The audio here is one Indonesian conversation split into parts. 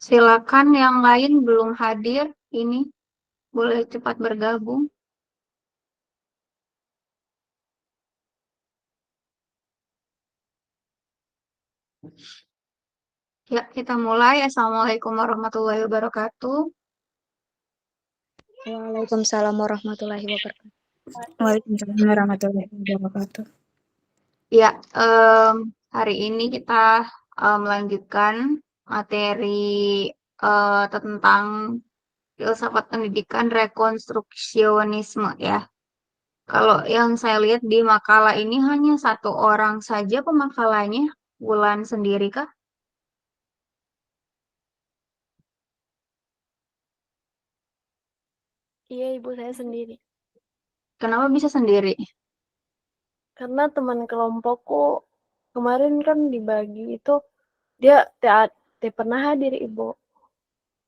Silakan yang lain belum hadir, ini boleh cepat bergabung. Ya, kita mulai. Assalamualaikum warahmatullahi wabarakatuh. Waalaikumsalam warahmatullahi wabarakatuh. Waalaikumsalam warahmatullahi wabarakatuh. Ya, hari ini kita melanjutkan materi tentang filsafat pendidikan rekonstruksionisme ya. Kalau yang saya lihat di makalah ini hanya satu orang saja pemakalanya, Wulan sendiri kah? Iya, Ibu, saya sendiri. Kenapa bisa sendiri? Karena teman kelompokku kemarin kan dibagi itu, dia tidak pernah hadir, Ibu.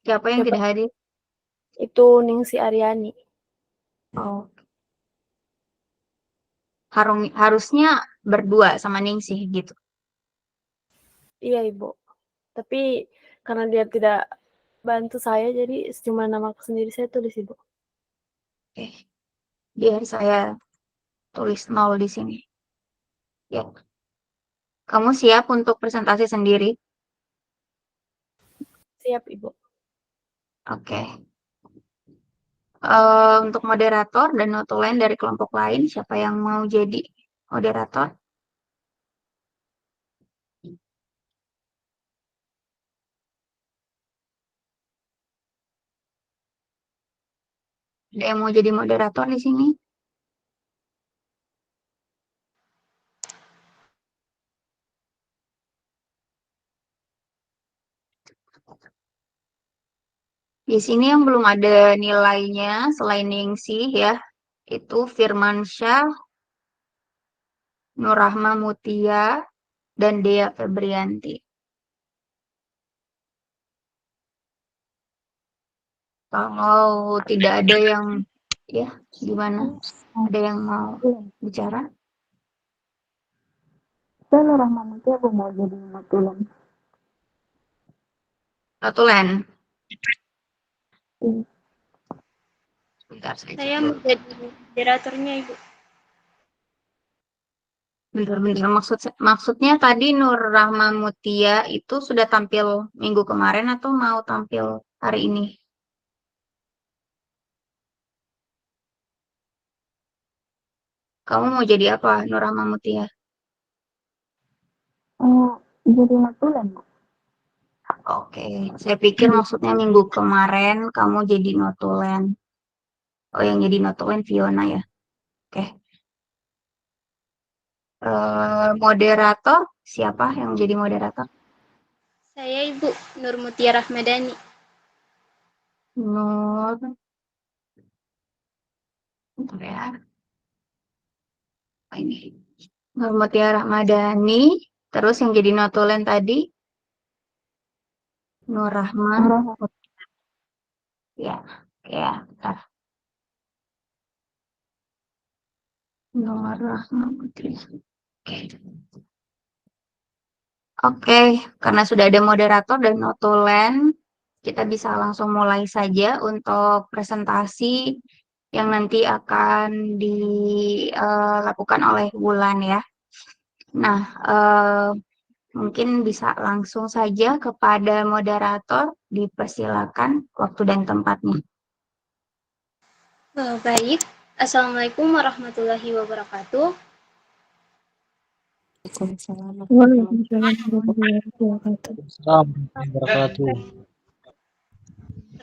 Siapa yang tidak hadir? Itu Ningsi Aryani. Oh. Harusnya berdua sama Ningsih gitu. Iya, Ibu. Tapi karena dia tidak bantu saya, jadi cuma namaku sendiri saya tulis, Ibu. Oke. Biar saya tulis 0 di sini. Ya. Kamu siap untuk presentasi sendiri? Siap, Ibu. Oke. Untuk moderator dan notulen dari kelompok lain, siapa yang mau jadi moderator? Ada yang mau jadi moderator di sini? Di sini yang belum ada nilainya selain Ningsih ya, itu Firmansyah, Nurrahma Mutia, dan Dea Febrianti. Kalau tidak ada yang, ya gimana? Ada yang mau bicara? Saya Nurrahma Mutia, aku mau jadi notulen. Notulen. Iya. Bentar, Saya menjadi moderatornya, Ibu. Bentar. Maksudnya tadi Nur Rahma Mutia itu sudah tampil minggu kemarin atau mau tampil hari ini? Kamu mau jadi apa, Nur Rahma Mutia? Jadi notulen, Bu. Oke, saya pikir maksudnya minggu kemarin kamu jadi notulen. Oh, yang jadi notulen Fiona ya. Oke. Moderator, siapa yang jadi moderator? Saya Ibu Nur Mutia Rahmadani. Nur. Bentar ya. Ini. Nur Mutia Rahmadani. Terus yang jadi notulen tadi? Nur Rahman. Ya, ya, bentar. Nur Rahman Putri. Oke, karena sudah ada moderator dan notulen, kita bisa langsung mulai saja untuk presentasi yang nanti akan dilakukan oleh Wulan ya. Nah, mungkin bisa langsung saja kepada moderator, dipersilakan waktu dan tempatnya. Baik, Assalamualaikum warahmatullahi wabarakatuh. Waalaikumsalam warahmatullahi wabarakatuh.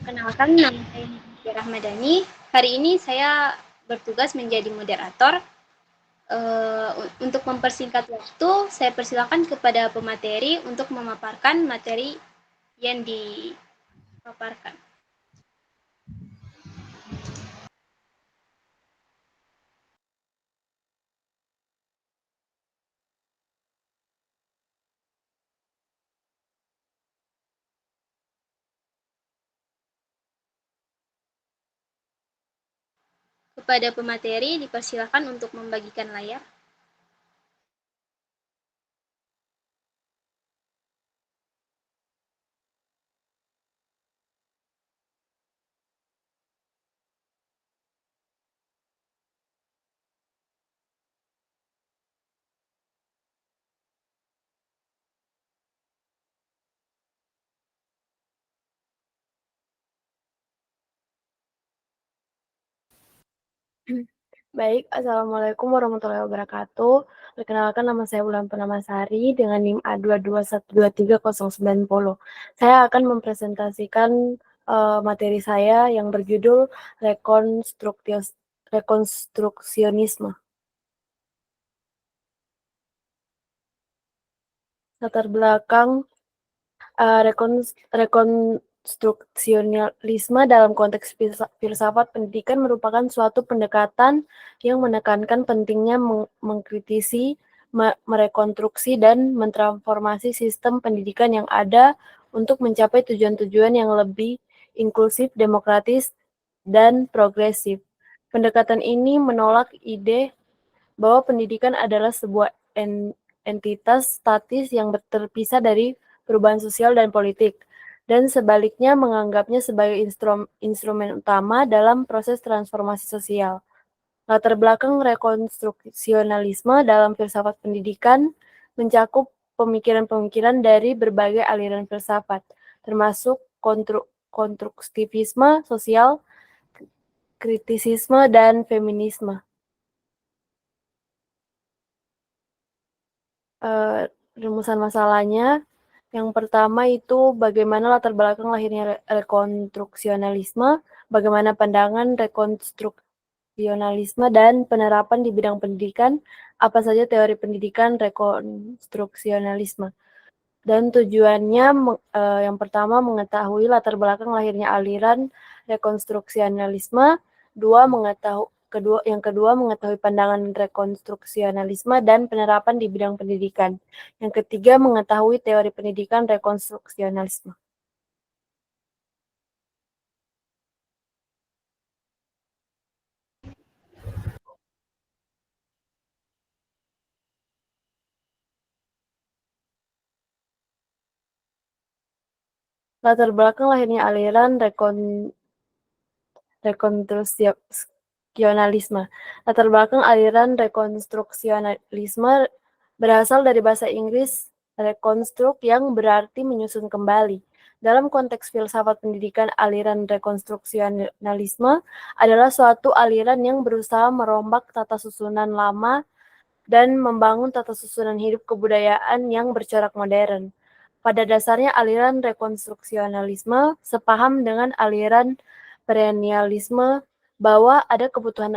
Perkenalkan, nama saya Nur Mutia Rahmadani. Hari ini saya bertugas menjadi moderator. Untuk mempersingkat waktu, saya persilakan kepada pemateri untuk memaparkan materi yang dipaparkan. Kepada pemateri dipersilakan untuk membagikan layar. Baik, Assalamualaikum warahmatullahi wabarakatuh. Perkenalkan nama saya Wulan Purnamasari dengan NIM A221230090. Saya akan mempresentasikan materi saya yang berjudul rekonstruksionisme. Latar belakang rekonstruksionisme dalam konteks filsafat pendidikan merupakan suatu pendekatan yang menekankan pentingnya mengkritisi, merekonstruksi, dan mentransformasi sistem pendidikan yang ada untuk mencapai tujuan-tujuan yang lebih inklusif, demokratis, dan progresif. Pendekatan ini menolak ide bahwa pendidikan adalah sebuah entitas statis yang terpisah dari perubahan sosial dan politik, dan sebaliknya menganggapnya sebagai instrumen utama dalam proses transformasi sosial. Latar belakang rekonstruksionalisme dalam filsafat pendidikan mencakup pemikiran-pemikiran dari berbagai aliran filsafat, termasuk konstruktivisme sosial, kritisisme, dan feminisme. Rumusan masalahnya, yang pertama itu bagaimana latar belakang lahirnya rekonstruksionalisme, bagaimana pandangan rekonstruksionalisme dan penerapan di bidang pendidikan, apa saja teori pendidikan rekonstruksionalisme. Dan tujuannya yang pertama mengetahui latar belakang lahirnya aliran rekonstruksionalisme, yang kedua mengetahui pandangan rekonstruksionalisme dan penerapan di bidang pendidikan. Yang ketiga mengetahui teori pendidikan rekonstruksionalisme. Latar belakang lahirnya aliran rekonstruksionalisme. Latar belakang aliran rekonstruksionalisme berasal dari bahasa Inggris reconstruct yang berarti menyusun kembali. Dalam konteks filsafat pendidikan, aliran rekonstruksionalisme adalah suatu aliran yang berusaha merombak tata susunan lama dan membangun tata susunan hidup kebudayaan yang bercorak modern. Pada dasarnya, aliran rekonstruksionalisme sepaham dengan aliran perennialisme bahwa ada kebutuhan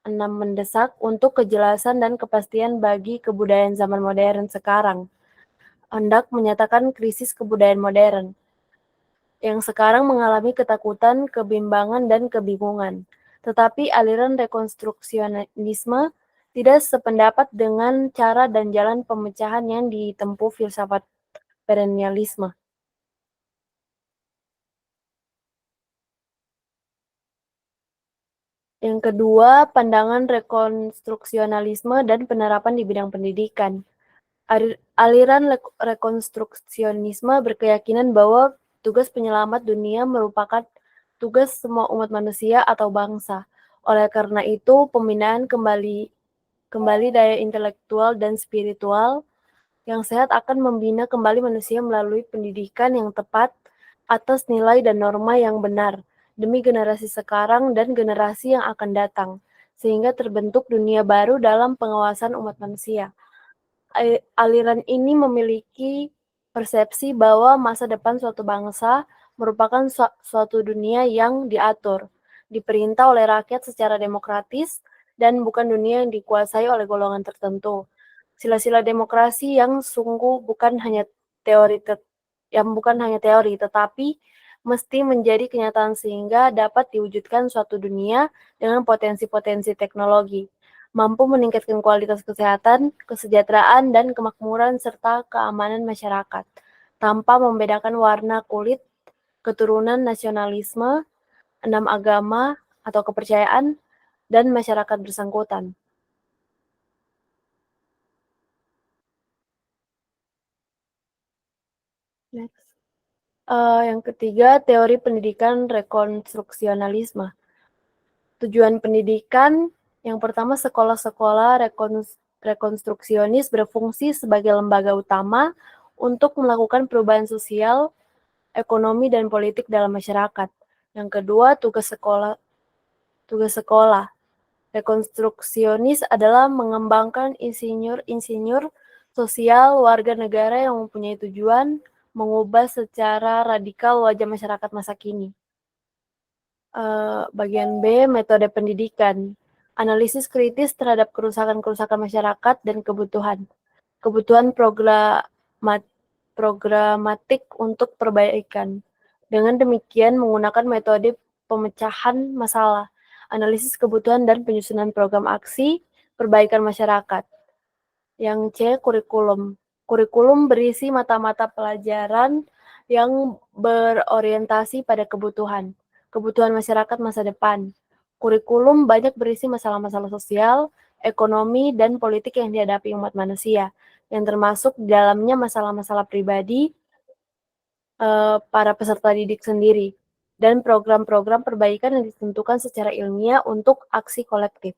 mendesak untuk kejelasan dan kepastian bagi kebudayaan zaman modern sekarang. Hendak menyatakan krisis kebudayaan modern yang sekarang mengalami ketakutan, kebimbangan, dan kebingungan. Tetapi aliran rekonstruksionisme tidak sependapat dengan cara dan jalan pemecahan yang ditempuh filsafat perennialisme. Yang kedua, pandangan rekonstruksionalisme dan penerapan di bidang pendidikan. Aliran rekonstruksionisme berkeyakinan bahwa tugas penyelamat dunia merupakan tugas semua umat manusia atau bangsa. Oleh karena itu, pembinaan kembali daya intelektual dan spiritual yang sehat akan membina kembali manusia melalui pendidikan yang tepat atas nilai dan norma yang benar demi generasi sekarang dan generasi yang akan datang, sehingga terbentuk dunia baru dalam pengawasan umat manusia. Aliran ini memiliki persepsi bahwa masa depan suatu bangsa merupakan suatu dunia yang diatur, diperintah oleh rakyat secara demokratis, dan bukan dunia yang dikuasai oleh golongan tertentu. Sila-sila demokrasi yang sungguh bukan hanya teori, tetapi mesti menjadi kenyataan sehingga dapat diwujudkan suatu dunia dengan potensi-potensi teknologi, mampu meningkatkan kualitas kesehatan, kesejahteraan, dan kemakmuran serta keamanan masyarakat, tanpa membedakan warna kulit, keturunan, nasionalisme, 6 agama atau kepercayaan, dan masyarakat bersangkutan. Next. Yang ketiga, teori pendidikan rekonstruksionalisme. Tujuan pendidikan yang pertama, sekolah-sekolah rekonstruksionis berfungsi sebagai lembaga utama untuk melakukan perubahan sosial, ekonomi, dan politik dalam masyarakat. Yang kedua, tugas sekolah Rekonstruksionis adalah mengembangkan insinyur-insinyur sosial warga negara yang mempunyai tujuan mengubah secara radikal wajah masyarakat masa kini. Bagian B, metode pendidikan. Analisis kritis terhadap kerusakan-kerusakan masyarakat dan kebutuhan programatik untuk perbaikan. Dengan demikian menggunakan metode pemecahan masalah, analisis kebutuhan dan penyusunan program aksi perbaikan masyarakat. Yang C, kurikulum. Kurikulum berisi mata-mata pelajaran yang berorientasi pada kebutuhan masyarakat masa depan. Kurikulum banyak berisi masalah-masalah sosial, ekonomi, dan politik yang dihadapi umat manusia, yang termasuk di dalamnya masalah-masalah pribadi para peserta didik sendiri, dan program-program perbaikan yang ditentukan secara ilmiah untuk aksi kolektif.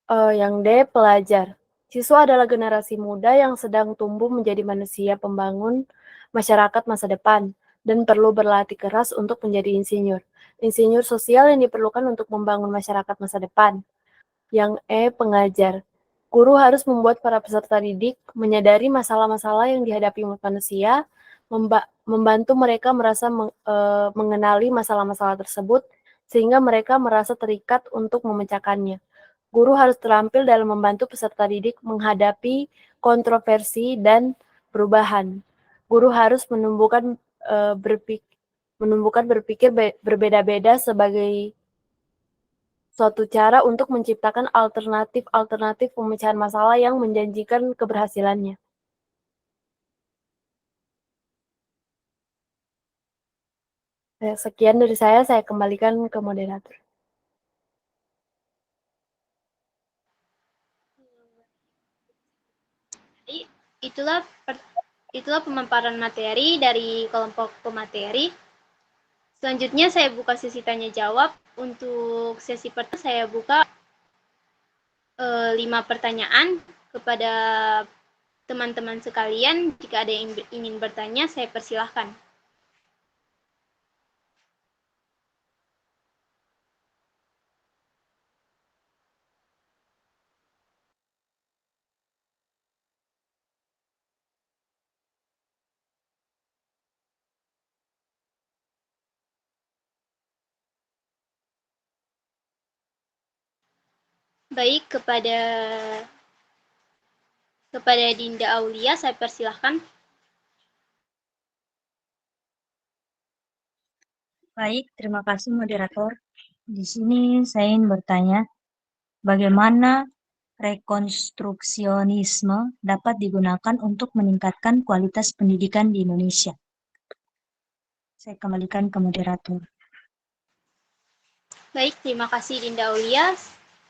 Yang D, pelajar. Siswa adalah generasi muda yang sedang tumbuh menjadi manusia pembangun masyarakat masa depan dan perlu berlatih keras untuk menjadi insinyur. Insinyur sosial yang diperlukan untuk membangun masyarakat masa depan. Yang E, pengajar. Guru harus membuat para peserta didik menyadari masalah-masalah yang dihadapi umat manusia, membantu mereka merasa mengenali masalah-masalah tersebut, sehingga mereka merasa terikat untuk memecahkannya. Guru harus terampil dalam membantu peserta didik menghadapi kontroversi dan perubahan. Guru harus menumbuhkan berpikir berbeda-beda sebagai suatu cara untuk menciptakan alternatif pemecahan masalah yang menjanjikan keberhasilannya. Sekian dari saya kembalikan ke moderator. Itulah pemaparan materi dari kelompok pemateri. Selanjutnya saya buka sesi tanya jawab. Untuk sesi pertama saya buka 5 pertanyaan kepada teman-teman sekalian. Jika ada yang ingin bertanya, saya persilahkan. Baik, kepada Dinda Aulia, saya persilahkan. Baik, terima kasih moderator. Di sini saya ingin bertanya, bagaimana rekonstruksionisme dapat digunakan untuk meningkatkan kualitas pendidikan di Indonesia? Saya kembalikan ke moderator. Baik, terima kasih Dinda Aulia.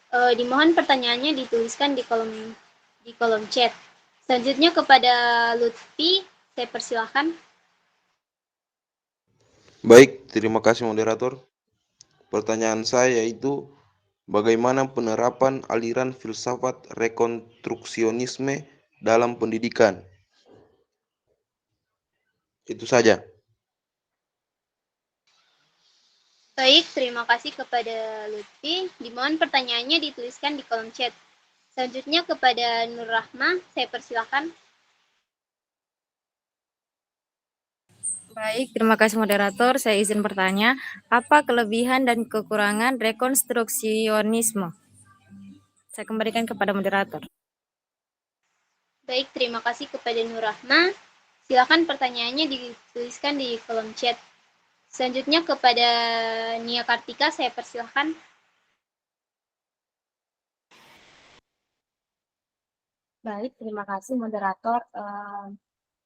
Dimohon pertanyaannya dituliskan di kolom chat. Selanjutnya kepada Lutfi, saya persilahkan. Baik, terima kasih moderator. Pertanyaan saya yaitu, bagaimana penerapan aliran filsafat rekonstruksionisme dalam pendidikan? Itu saja. Baik, terima kasih kepada Lutfi. Dimohon pertanyaannya dituliskan di kolom chat. Selanjutnya kepada Nur Rahma, saya persilahkan. Baik, terima kasih moderator. Saya izin bertanya, apa kelebihan dan kekurangan rekonstruksionisme? Saya kembalikan kepada moderator. Baik, terima kasih kepada Nur Rahma. Silakan pertanyaannya dituliskan di kolom chat. Selanjutnya kepada Nia Kartika, saya persilahkan. Baik, terima kasih moderator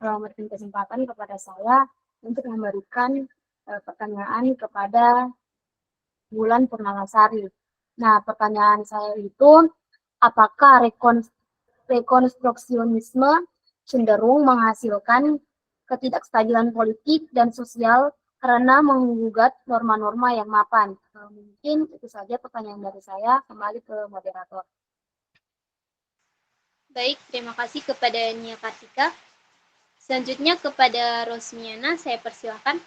memberikan kesempatan kepada saya untuk memberikan pertanyaan kepada Wulan Purnamasari. Nah, pertanyaan saya itu, apakah rekonstruksionisme cenderung menghasilkan ketidakstabilan politik dan sosial karena menggugat norma-norma yang mapan? Mungkin itu saja pertanyaan dari saya. Kembali ke moderator. Baik, terima kasih kepada Nia Kartika. Selanjutnya kepada Rosmiana saya persilakan.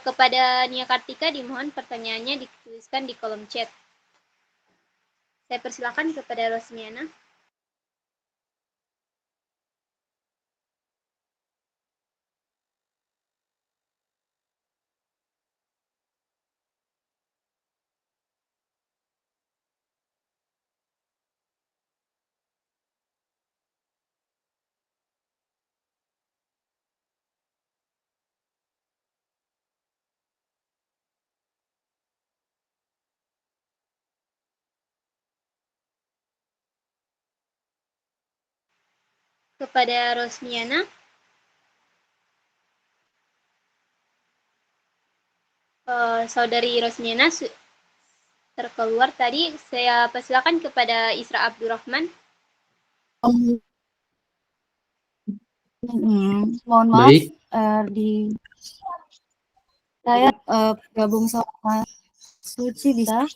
Kepada Nia Kartika dimohon pertanyaannya dituliskan di kolom chat. Saya persilakan kepada Rosmiana. Kepada Rosmiana. Saudari Rosmiana terkeluar tadi. Saya persilakan kepada Isra Abdurrahman. Mohon maaf, saya gabung sama Suci bisa?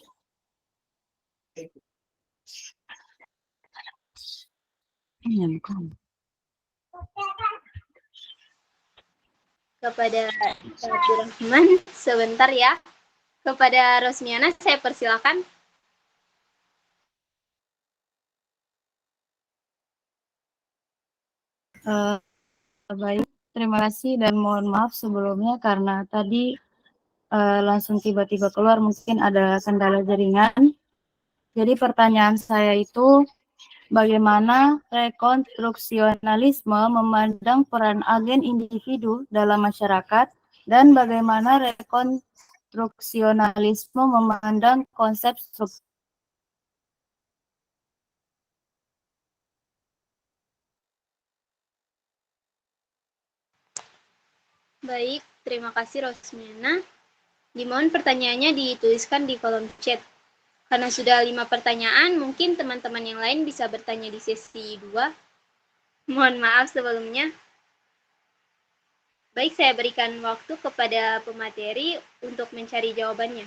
Kepada Isra Abdurrahman, sebentar ya. Kepada Rosmiana saya persilakan. Baik, terima kasih dan mohon maaf sebelumnya karena tadi langsung tiba-tiba keluar, mungkin ada kendala jaringan. Jadi pertanyaan saya itu, bagaimana rekonstruksionalisme memandang peran agen individu dalam masyarakat dan bagaimana rekonstruksionalisme memandang konsep struktur. Baik, terima kasih Rosmiana. Dimohon pertanyaannya dituliskan di kolom chat. Karena sudah 5 pertanyaan, mungkin teman-teman yang lain bisa bertanya di sesi 2. Mohon maaf sebelumnya. Baik, saya berikan waktu kepada pemateri untuk mencari jawabannya.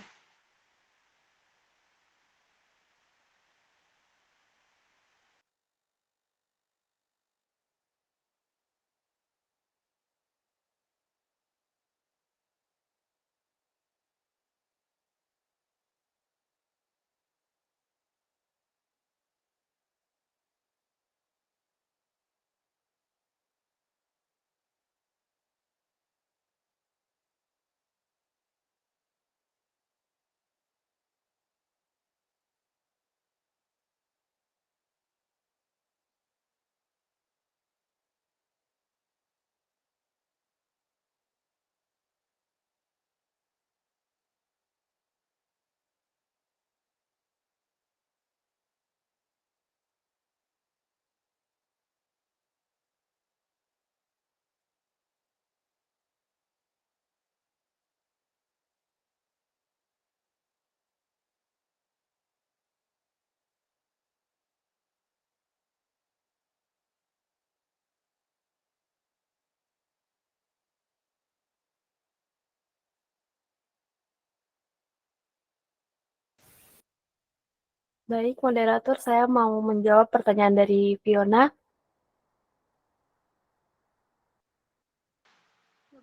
Baik, moderator, saya mau menjawab pertanyaan dari Fiona.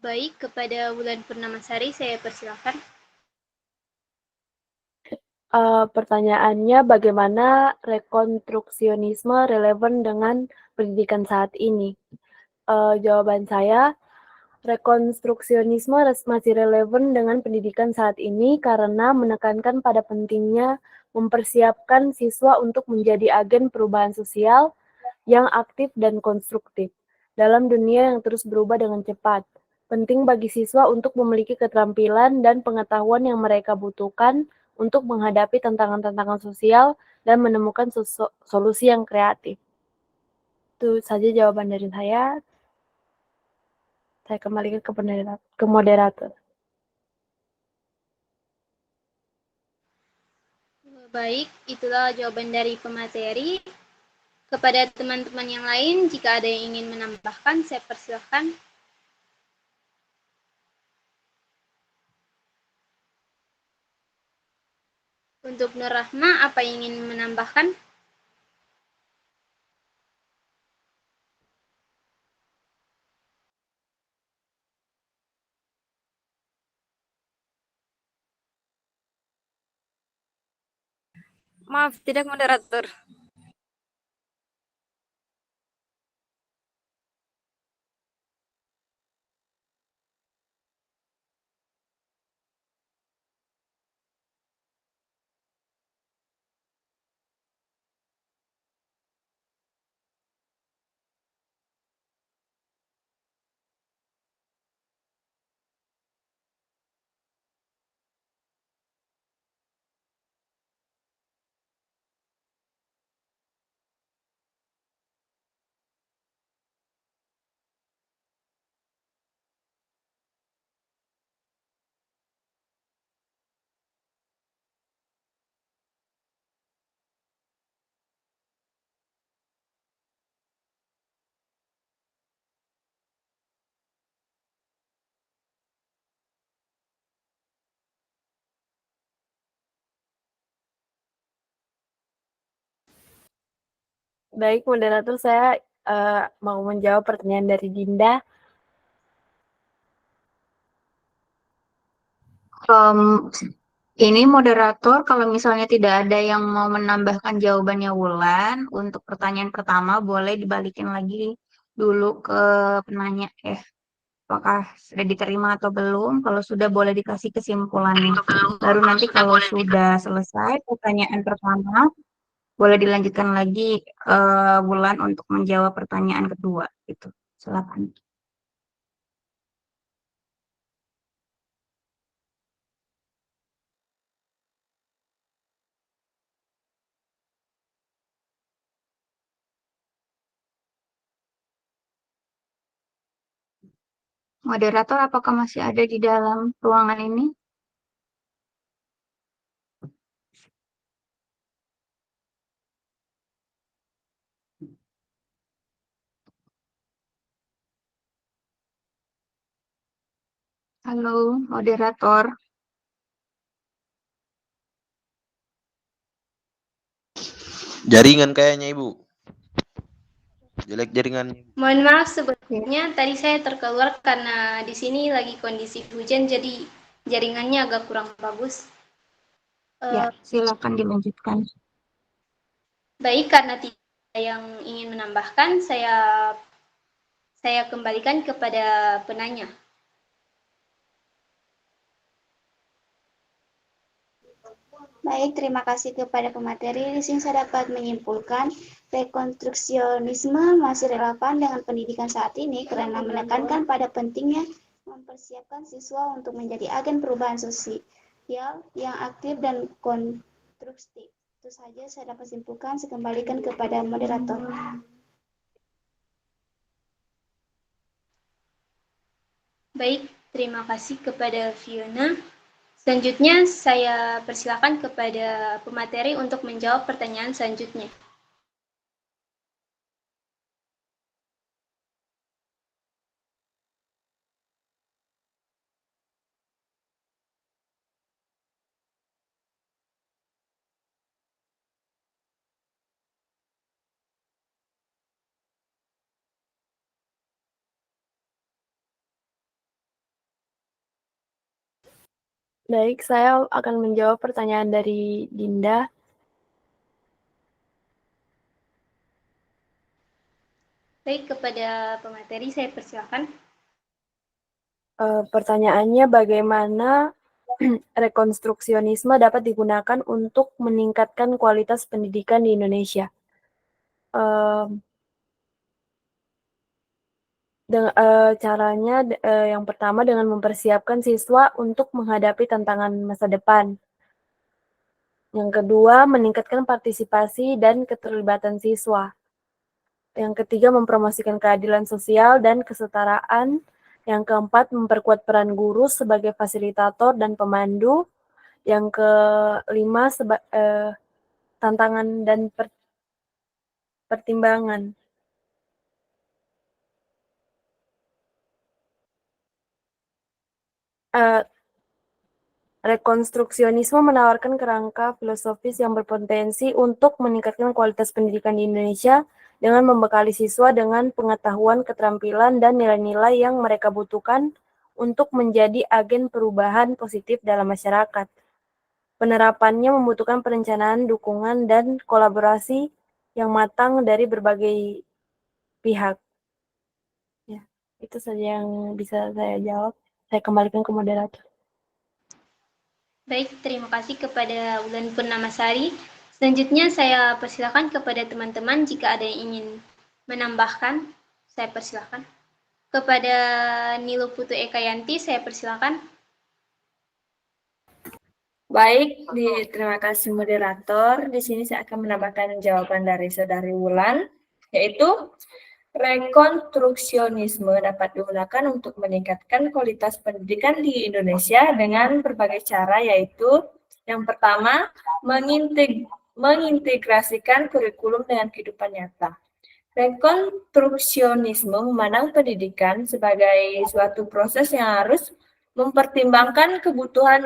Baik, kepada Wulan Purnamasari saya persilakan. Pertanyaannya, bagaimana rekonstruksionisme relevan dengan pendidikan saat ini? Jawaban saya, rekonstruksionisme masih relevan dengan pendidikan saat ini karena menekankan pada pentingnya mempersiapkan siswa untuk menjadi agen perubahan sosial yang aktif dan konstruktif dalam dunia yang terus berubah dengan cepat. Penting bagi siswa untuk memiliki keterampilan dan pengetahuan yang mereka butuhkan untuk menghadapi tantangan-tantangan sosial dan menemukan solusi yang kreatif. Itu saja jawaban dari saya. Saya kembalikan ke moderator. Baik, itulah jawaban dari pemateri. Kepada teman-teman yang lain, jika ada yang ingin menambahkan, saya persilahkan. Untuk Nur Rahma, apa yang ingin menambahkan? Saya ingin menambahkan bahwa pendidikan saat ini sudah mulai menjadi bagian dari kehidupan sehari-hari. Sehingga pendidikan saat ini harus dilakukan secara Maaf, tidak moderator. Baik, moderator, saya mau menjawab pertanyaan dari Dinda. Ini moderator, kalau misalnya tidak ada yang mau menambahkan jawabannya Wulan, untuk pertanyaan pertama boleh dibalikin lagi dulu ke penanya. Apakah sudah diterima atau belum? Kalau sudah boleh dikasih kesimpulannya. Baru nanti kalau sudah selesai pertanyaan pertama, boleh dilanjutkan lagi Wulan untuk menjawab pertanyaan kedua. Gitu. Silakan. Moderator, apakah masih ada di dalam ruangan ini? Halo, moderator. Jaringan kayaknya Ibu. Jelek jaringannya. Mohon maaf sebelumnya tadi saya terkeluar karena di sini lagi kondisi hujan jadi jaringannya agak kurang bagus. Ya, silakan dilanjutkan. Baik, karena tidak ada yang ingin menambahkan, saya kembalikan kepada penanya. Baik, terima kasih kepada pemateri. Di sini saya dapat menyimpulkan rekonstruksionisme masih relevan dengan pendidikan saat ini karena menekankan pada pentingnya mempersiapkan siswa untuk menjadi agen perubahan sosial yang aktif dan konstruktif. Itu saja saya dapat simpulkan. Saya kembalikan kepada moderator. Baik, terima kasih kepada Fiona. Selanjutnya saya persilakan kepada pemateri untuk menjawab pertanyaan selanjutnya. Baik, saya akan menjawab pertanyaan dari Dinda. Baik, kepada pemateri saya persilakan. Pertanyaannya bagaimana rekonstruksionisme dapat digunakan untuk meningkatkan kualitas pendidikan di Indonesia? Caranya yang pertama dengan mempersiapkan siswa untuk menghadapi tantangan masa depan. Yang kedua, meningkatkan partisipasi dan keterlibatan siswa. Yang ketiga, mempromosikan keadilan sosial dan kesetaraan. Yang keempat, memperkuat peran guru sebagai fasilitator dan pemandu. Yang kelima, tantangan dan pertimbangan. Rekonstruksionisme menawarkan kerangka filosofis yang berpotensi untuk meningkatkan kualitas pendidikan di Indonesia dengan membekali siswa dengan pengetahuan, keterampilan, dan nilai-nilai yang mereka butuhkan untuk menjadi agen perubahan positif dalam masyarakat. Penerapannya membutuhkan perencanaan, dukungan, dan kolaborasi yang matang dari berbagai pihak. Ya, itu saja yang bisa saya jawab. Saya kembalikan ke moderator. Baik, terima kasih kepada Wulan Purnamasari. Selanjutnya saya persilakan kepada teman-teman jika ada yang ingin menambahkan, saya persilakan. Kepada Nilu Putu Ekayanti, saya persilakan. Baik, terima kasih moderator. Di sini saya akan menambahkan jawaban dari Saudari Wulan, yaitu rekonstruksionisme dapat digunakan untuk meningkatkan kualitas pendidikan di Indonesia dengan berbagai cara, yaitu yang pertama, mengintegrasikan kurikulum dengan kehidupan nyata. Rekonstruksionisme memandang pendidikan sebagai suatu proses yang harus mempertimbangkan kebutuhan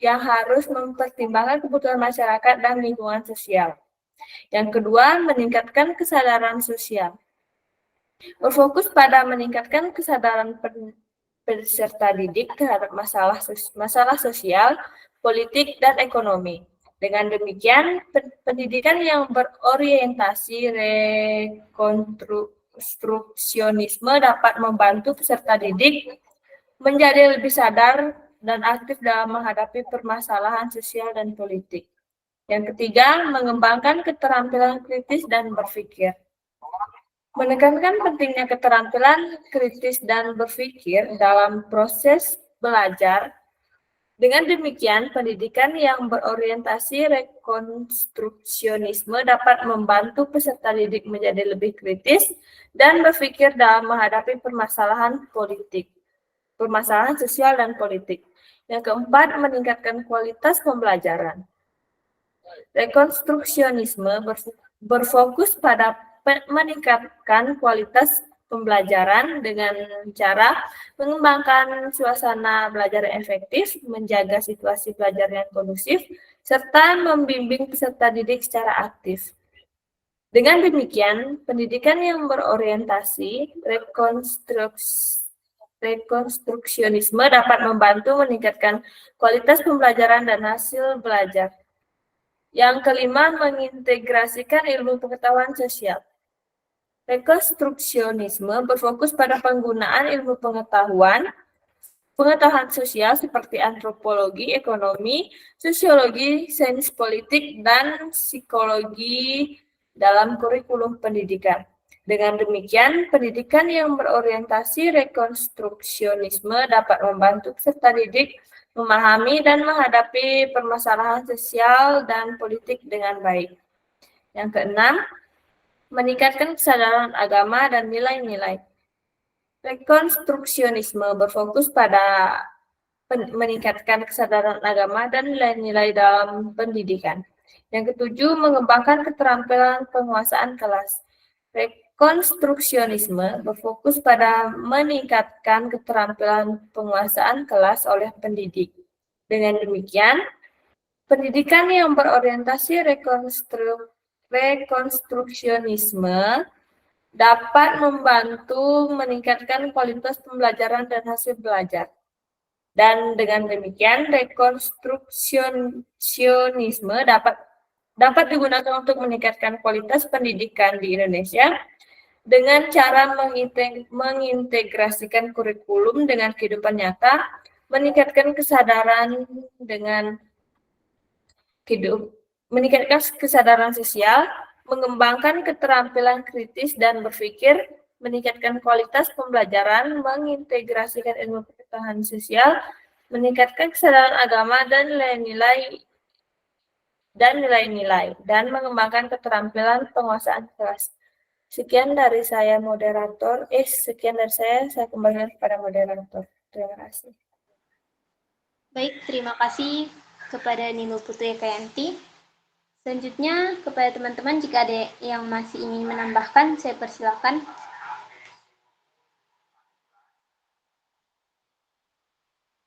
yang harus mempertimbangkan kebutuhan masyarakat dan lingkungan sosial. Yang kedua, meningkatkan kesadaran sosial. Berfokus pada meningkatkan kesadaran peserta didik terhadap masalah sosial, politik, dan ekonomi. Dengan demikian, pendidikan yang berorientasi rekonstruksionisme dapat membantu peserta didik menjadi lebih sadar dan aktif dalam menghadapi permasalahan sosial dan politik. Yang ketiga, mengembangkan keterampilan kritis dan berpikir. Menekankan pentingnya keterampilan kritis dan berpikir dalam proses belajar. Dengan demikian, pendidikan yang berorientasi rekonstruksionisme dapat membantu peserta didik menjadi lebih kritis dan berpikir dalam menghadapi permasalahan sosial dan politik. Yang keempat, meningkatkan kualitas pembelajaran. Rekonstruksionisme berfokus pada meningkatkan kualitas pembelajaran dengan cara mengembangkan suasana belajar yang efektif, menjaga situasi belajar yang kondusif, serta membimbing peserta didik secara aktif. Dengan demikian, pendidikan yang berorientasi rekonstruksionisme dapat membantu meningkatkan kualitas pembelajaran dan hasil belajar. Yang kelima, mengintegrasikan ilmu pengetahuan sosial. Rekonstruksionisme berfokus pada penggunaan ilmu pengetahuan sosial seperti antropologi, ekonomi, sosiologi, sains politik, dan psikologi dalam kurikulum pendidikan. Dengan demikian, pendidikan yang berorientasi rekonstruksionisme dapat membantu peserta didik memahami dan menghadapi permasalahan sosial dan politik dengan baik. Yang keenam, meningkatkan kesadaran agama dan nilai-nilai. Rekonstruksionisme berfokus pada meningkatkan kesadaran agama dan nilai-nilai dalam pendidikan. Yang ketujuh, mengembangkan keterampilan penguasaan kelas. Rekonstruksionisme berfokus pada meningkatkan keterampilan penguasaan kelas oleh pendidik. Dengan demikian, pendidikan yang berorientasi rekonstruksionisme dapat membantu meningkatkan kualitas pembelajaran dan hasil belajar. Dan dengan demikian, rekonstruksionisme dapat digunakan untuk meningkatkan kualitas pendidikan di Indonesia dengan cara mengintegrasikan kurikulum dengan kehidupan nyata, meningkatkan kesadaran sosial, mengembangkan keterampilan kritis dan berpikir, meningkatkan kualitas pembelajaran, mengintegrasikan ilmu pengetahuan sosial, meningkatkan kesadaran agama dan nilai-nilai, dan mengembangkan keterampilan penguasaan kelas. Sekian dari saya moderator. Sekian dari saya kembalikan kepada moderator. Terima kasih. Baik, terima kasih kepada Nilu Putu Ekayanti. Selanjutnya, kepada teman-teman jika ada yang masih ingin menambahkan, saya persilakan.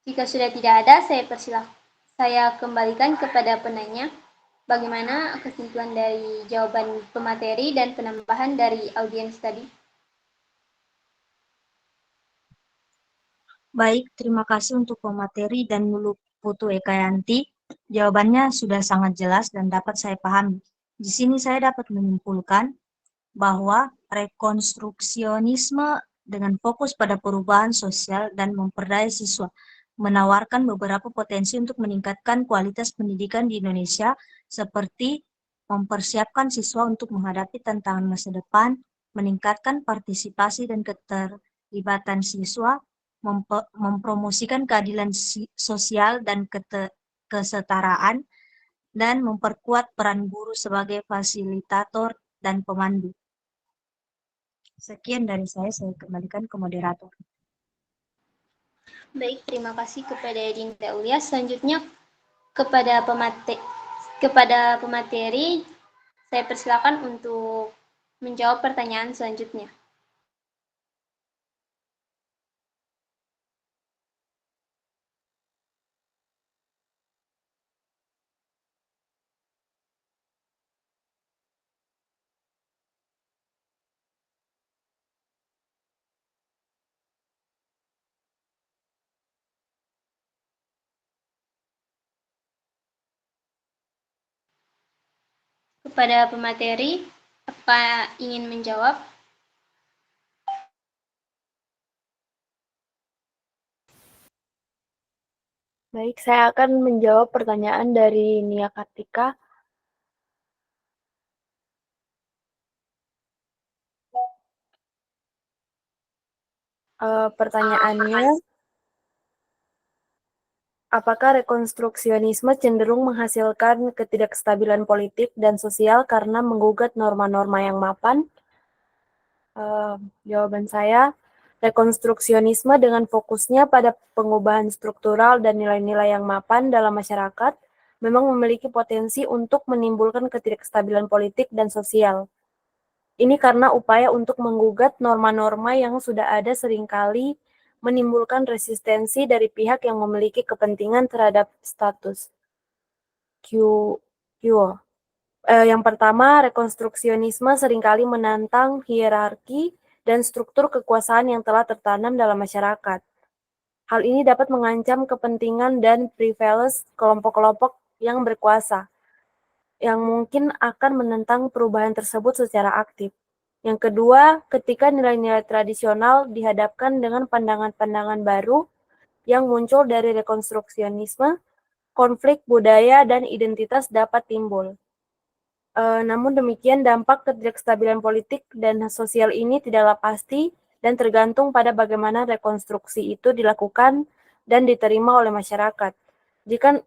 Jika sudah tidak ada, saya kembalikan kepada penanya. Bagaimana kesimpulan dari jawaban pemateri dan penambahan dari audiens tadi? Baik, terima kasih untuk pemateri dan Nilu Putu Ekayanti. Jawabannya sudah sangat jelas dan dapat saya pahami. Di sini saya dapat menyimpulkan bahwa rekonstruksionisme dengan fokus pada perubahan sosial dan memperdaya siswa menawarkan beberapa potensi untuk meningkatkan kualitas pendidikan di Indonesia, seperti mempersiapkan siswa untuk menghadapi tantangan masa depan, meningkatkan partisipasi dan keterlibatan siswa, mempromosikan keadilan sosial dan kesetaraan, dan memperkuat peran guru sebagai fasilitator dan pemandu. Sekian dari saya kembalikan ke moderator. Baik, terima kasih kepada Dinda Ulia. Selanjutnya kepada pemateri, saya persilakan untuk menjawab pertanyaan selanjutnya. Kepada pemateri, apa ingin menjawab? Baik, saya akan menjawab pertanyaan dari Nia Kartika. Pertanyaannya, apakah rekonstruksionisme cenderung menghasilkan ketidakstabilan politik dan sosial karena menggugat norma-norma yang mapan? Jawaban saya, rekonstruksionisme dengan fokusnya pada pengubahan struktural dan nilai-nilai yang mapan dalam masyarakat memang memiliki potensi untuk menimbulkan ketidakstabilan politik dan sosial. Ini karena upaya untuk menggugat norma-norma yang sudah ada seringkali menimbulkan resistensi dari pihak yang memiliki kepentingan terhadap status quo. Yang pertama, rekonstruksionisme seringkali menantang hierarki dan struktur kekuasaan yang telah tertanam dalam masyarakat. Hal ini dapat mengancam kepentingan dan privilege kelompok-kelompok yang berkuasa, yang mungkin akan menentang perubahan tersebut secara aktif. Yang kedua, ketika nilai-nilai tradisional dihadapkan dengan pandangan-pandangan baru yang muncul dari rekonstruksionisme, konflik budaya dan identitas dapat timbul. Namun demikian, dampak ketidakstabilan politik dan sosial ini tidaklah pasti dan tergantung pada bagaimana rekonstruksi itu dilakukan dan diterima oleh masyarakat.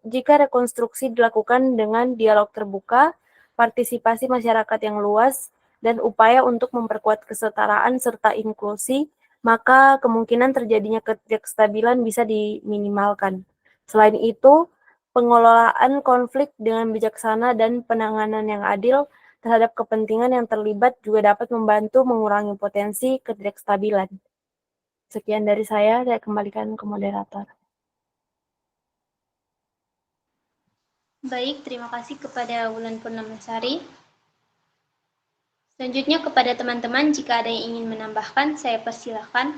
Jika rekonstruksi dilakukan dengan dialog terbuka, partisipasi masyarakat yang luas, dan upaya untuk memperkuat kesetaraan serta inklusi, maka kemungkinan terjadinya ketidakstabilan bisa diminimalkan. Selain itu, pengelolaan konflik dengan bijaksana dan penanganan yang adil terhadap kepentingan yang terlibat juga dapat membantu mengurangi potensi ketidakstabilan. Sekian dari saya kembalikan ke moderator. Baik, terima kasih kepada Wulan Purnamasari. Selanjutnya kepada teman-teman, jika ada yang ingin menambahkan, saya persilahkan.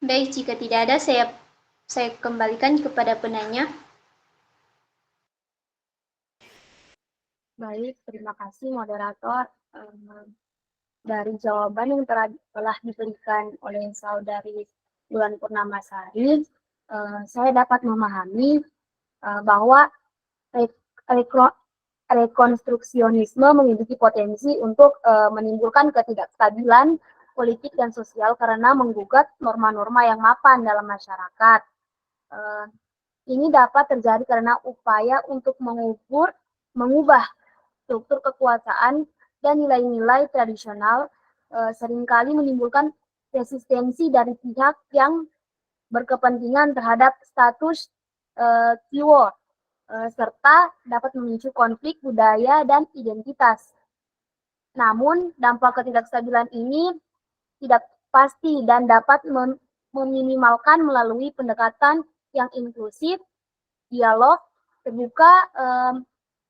Baik, jika tidak ada, saya kembalikan kepada penanya. Baik, terima kasih moderator. Dari jawaban yang telah diberikan oleh saudari Wulan Purnamasari, saya dapat memahami bahwa rekonstruksionisme memiliki potensi untuk menimbulkan ketidakstabilan politik dan sosial karena menggugat norma-norma yang mapan dalam masyarakat. Ini dapat terjadi karena upaya untuk mengubah struktur kekuasaan dan nilai-nilai tradisional seringkali menimbulkan resistensi dari pihak yang berkepentingan terhadap status quo, serta dapat memicu konflik budaya dan identitas. Namun, dampak ketidakstabilan ini tidak pasti dan dapat meminimalkan melalui pendekatan yang inklusif, dialog, terbuka,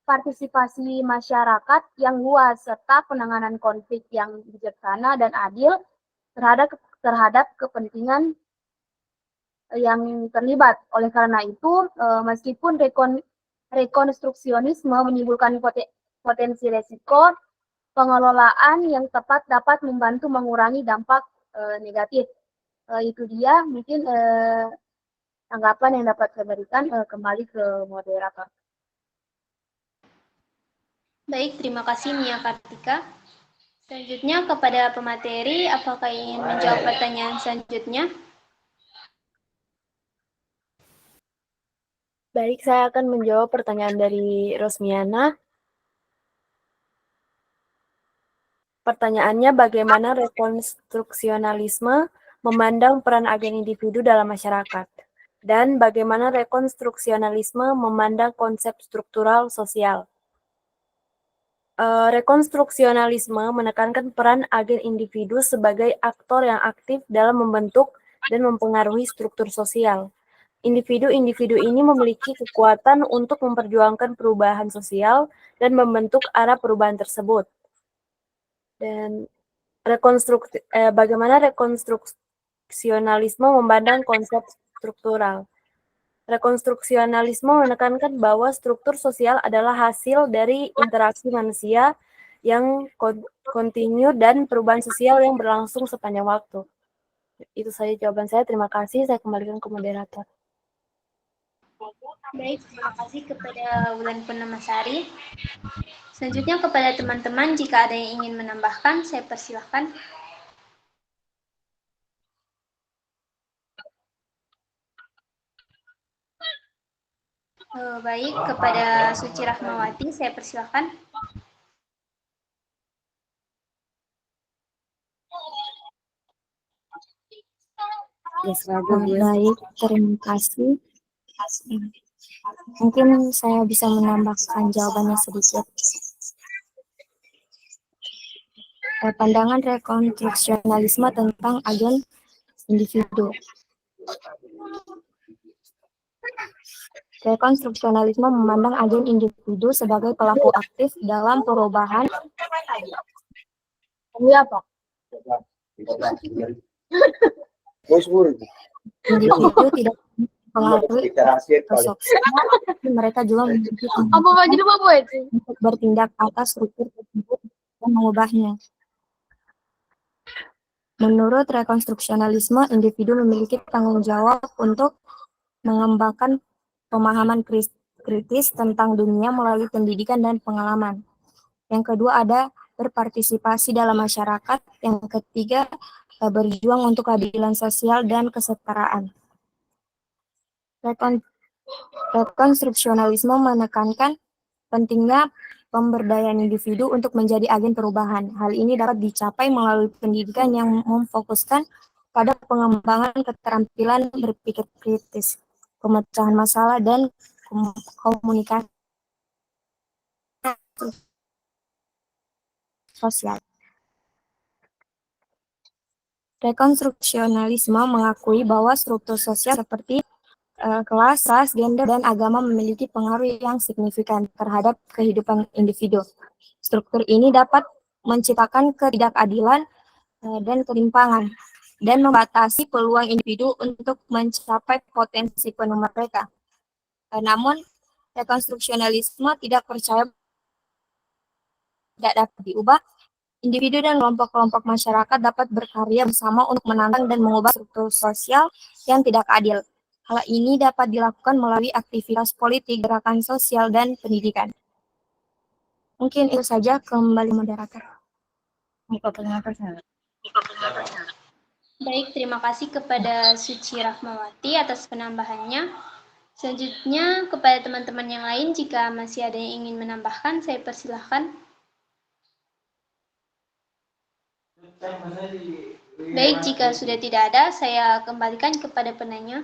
partisipasi masyarakat yang luas, serta penanganan konflik yang bijaksana dan adil. terhadap kepentingan yang terlibat. Oleh karena itu, meskipun rekonstruksionisme menimbulkan potensi resiko, pengelolaan yang tepat dapat membantu mengurangi dampak negatif. Itu dia mungkin tanggapan yang dapat saya berikan. Kembali ke moderator. Baik, terima kasih Nia Kartika. Selanjutnya kepada pemateri, apakah ingin menjawab pertanyaan selanjutnya? Baik, saya akan menjawab pertanyaan dari Rosmiana. Pertanyaannya, bagaimana rekonstruksionalisme memandang peran agen individu dalam masyarakat? Dan bagaimana rekonstruksionalisme memandang konsep struktural sosial? Rekonstruksionalisme menekankan peran agen individu sebagai aktor yang aktif dalam membentuk dan mempengaruhi struktur sosial. Individu-individu ini memiliki kekuatan untuk memperjuangkan perubahan sosial dan membentuk arah perubahan tersebut. Dan bagaimana rekonstruksionalisme memandang konsep struktural? Rekonstruksionalisme menekankan bahwa struktur sosial adalah hasil dari interaksi manusia yang kontinu dan perubahan sosial yang berlangsung sepanjang waktu. Itu saja jawaban saya. Terima kasih. Saya kembalikan ke moderator. Baik, terima kasih kepada Wulan Purnamasari. Selanjutnya kepada teman-teman, jika ada yang ingin menambahkan, saya persilahkan. Baik, kepada Suci Rahmawati, saya persilahkan. Baik, terima kasih. Mungkin saya bisa menambahkan jawabannya sedikit. Pandangan rekonstruksionalisme tentang agen individu. Rekonstruksionalisme memandang agen individu sebagai pelaku aktif dalam perubahan. Ini apa? Individu tidak mempengaruhi sosial, tapi mereka juga memiliki untuk bertindak atas struktur tersebut dan mengubahnya. Menurut rekonstruksionalisme, individu memiliki tanggung jawab untuk mengembangkan pemahaman kritis tentang dunia melalui pendidikan dan pengalaman. Yang kedua ada berpartisipasi dalam masyarakat. Yang ketiga, berjuang untuk keadilan sosial dan kesetaraan. Rekonstruksionalisme menekankan pentingnya pemberdayaan individu untuk menjadi agen perubahan. Hal ini dapat dicapai melalui pendidikan yang memfokuskan pada pengembangan keterampilan berpikir kritis, pemecahan masalah, dan komunikasi sosial. Rekonstruksionalisme mengakui bahwa struktur sosial seperti kelas, ras, gender, dan agama memiliki pengaruh yang signifikan terhadap kehidupan individu. Struktur ini dapat menciptakan ketidakadilan dan ketimpangan, dan membatasi peluang individu untuk mencapai potensi penuh mereka. Namun, rekonstruksionalisme tidak percaya tidak dapat diubah. Individu dan kelompok-kelompok masyarakat dapat berkarya bersama untuk menantang dan mengubah struktur sosial yang tidak adil. Hal ini dapat dilakukan melalui aktivitas politik, gerakan sosial, dan pendidikan. Mungkin itu saja, kembali moderator. Baik, terima kasih kepada Suci Rahmawati atas penambahannya. Selanjutnya kepada teman-teman yang lain, jika masih ada yang ingin menambahkan, saya persilahkan. Baik, jika sudah tidak ada, saya kembalikan kepada penanya.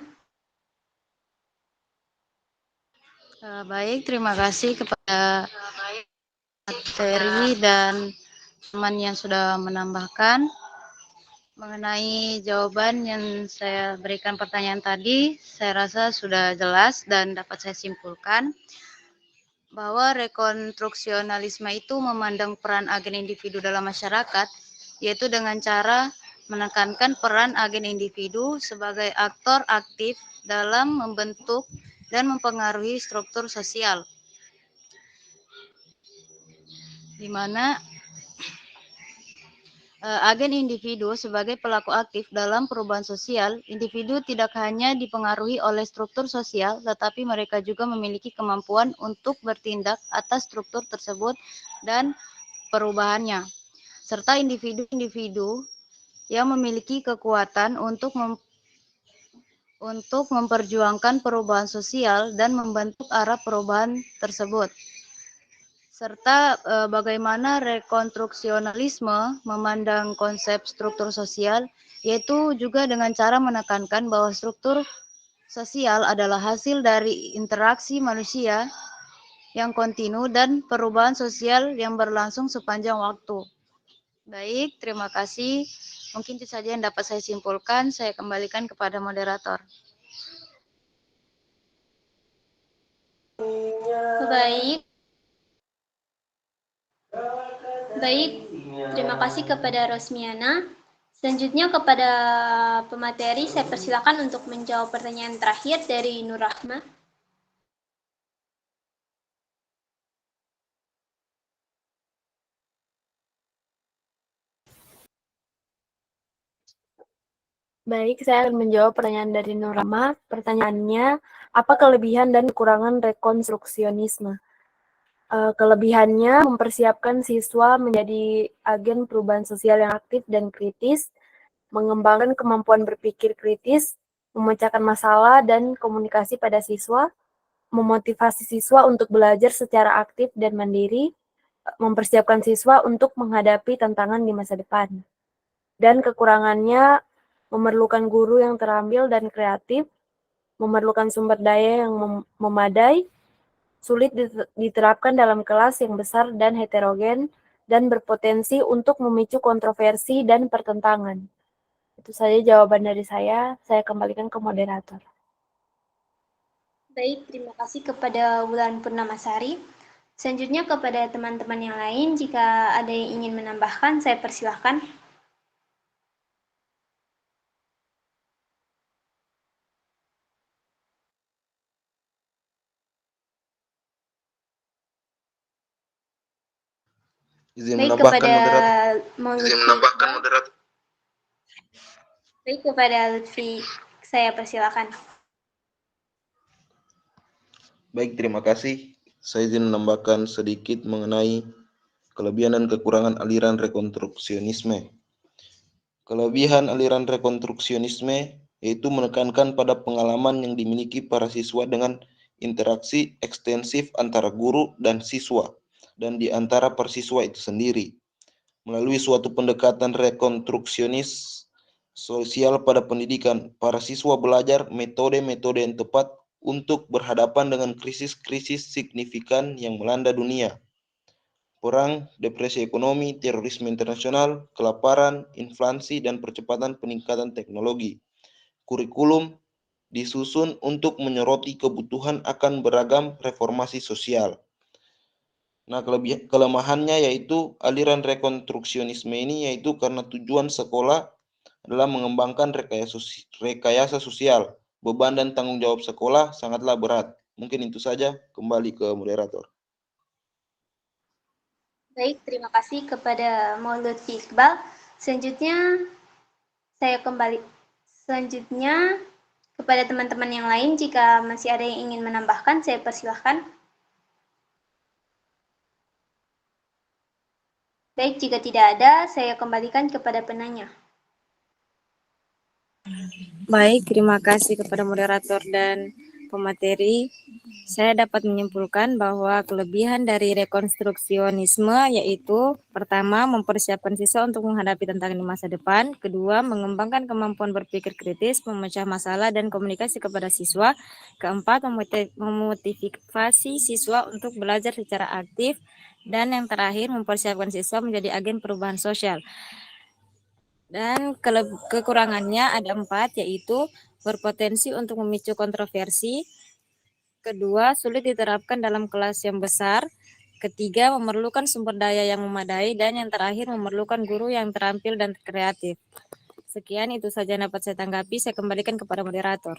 Baik, terima kasih kepada materi dan teman yang sudah menambahkan. Mengenai jawaban yang saya berikan pertanyaan tadi, saya rasa sudah jelas dan dapat saya simpulkan bahwa rekonstruksionalisme itu memandang peran agen individu dalam masyarakat, yaitu dengan cara menekankan peran agen individu sebagai aktor aktif dalam membentuk dan mempengaruhi struktur sosial, di mana agen individu sebagai pelaku aktif dalam perubahan sosial. Individu tidak hanya dipengaruhi oleh struktur sosial, tetapi mereka juga memiliki kemampuan untuk bertindak atas struktur tersebut dan perubahannya, serta individu-individu yang memiliki kekuatan untuk memperjuangkan perubahan sosial dan membentuk arah perubahan tersebut, serta bagaimana rekonstruksionalisme memandang konsep struktur sosial, yaitu juga dengan cara menekankan bahwa struktur sosial adalah hasil dari interaksi manusia yang kontinu dan perubahan sosial yang berlangsung sepanjang waktu. Baik, terima kasih. Mungkin itu saja yang dapat saya simpulkan. Saya kembalikan kepada moderator. Baik, terima kasih kepada Rosmiana. Selanjutnya kepada pemateri, saya persilakan untuk menjawab pertanyaan terakhir dari Nur Rahma. Baik, saya akan menjawab pertanyaan dari Nur Rahma. Pertanyaannya, apa kelebihan dan kekurangan rekonstruksionisme? Kelebihannya mempersiapkan siswa menjadi agen perubahan sosial yang aktif dan kritis, mengembangkan kemampuan berpikir kritis, memecahkan masalah dan komunikasi pada siswa, memotivasi siswa untuk belajar secara aktif dan mandiri, mempersiapkan siswa untuk menghadapi tantangan di masa depan. Dan kekurangannya memerlukan guru yang terampil dan kreatif, memerlukan sumber daya yang memadai, sulit diterapkan dalam kelas yang besar dan heterogen, dan berpotensi untuk memicu kontroversi dan pertentangan. Itu saja jawaban dari saya kembalikan ke moderator. Baik, terima kasih kepada Wulan Purnamasari. Selanjutnya kepada teman-teman yang lain, jika ada yang ingin menambahkan, saya persilahkan. Baik, kepada Lutfi, saya persilakan. Baik, terima kasih. Saya izin menambahkan sedikit mengenai kelebihan dan kekurangan aliran rekonstruksionisme. Kelebihan aliran rekonstruksionisme yaitu menekankan pada pengalaman yang dimiliki para siswa dengan interaksi ekstensif antara guru dan siswa, dan di antara persiswa itu sendiri. Melalui suatu pendekatan rekonstruksionis sosial pada pendidikan, para siswa belajar metode-metode yang tepat untuk berhadapan dengan krisis-krisis signifikan yang melanda dunia. Perang, depresi ekonomi, terorisme internasional, kelaparan, inflasi, dan percepatan peningkatan teknologi. Kurikulum disusun untuk menyoroti kebutuhan akan beragam reformasi sosial. Nah, kelemahannya yaitu aliran rekonstruksionisme ini yaitu karena tujuan sekolah adalah mengembangkan rekayasa sosial. Beban dan tanggung jawab sekolah sangatlah berat. Mungkin itu saja, kembali ke moderator. Baik, terima kasih kepada Lutfi Iqbal. Selanjutnya kepada teman-teman yang lain, jika masih ada yang ingin menambahkan, saya persilahkan. Baik, jika tidak ada, saya kembalikan kepada penanya. Baik, terima kasih kepada moderator dan pemateri. Saya dapat menyimpulkan bahwa kelebihan dari rekonstruksionisme yaitu pertama, mempersiapkan siswa untuk menghadapi tantangan di masa depan. Kedua, mengembangkan kemampuan berpikir kritis, memecah masalah dan komunikasi kepada siswa. Keempat, memotivasi siswa untuk belajar secara aktif. Dan yang terakhir, mempersiapkan siswa menjadi agen perubahan sosial. Dan kekurangannya ada 4, yaitu berpotensi untuk memicu kontroversi. Kedua, sulit diterapkan dalam kelas yang besar. Ketiga, memerlukan sumber daya yang memadai. Dan yang terakhir, memerlukan guru yang terampil dan kreatif. Sekian, itu saja yang dapat saya tanggapi. Saya kembalikan kepada moderator.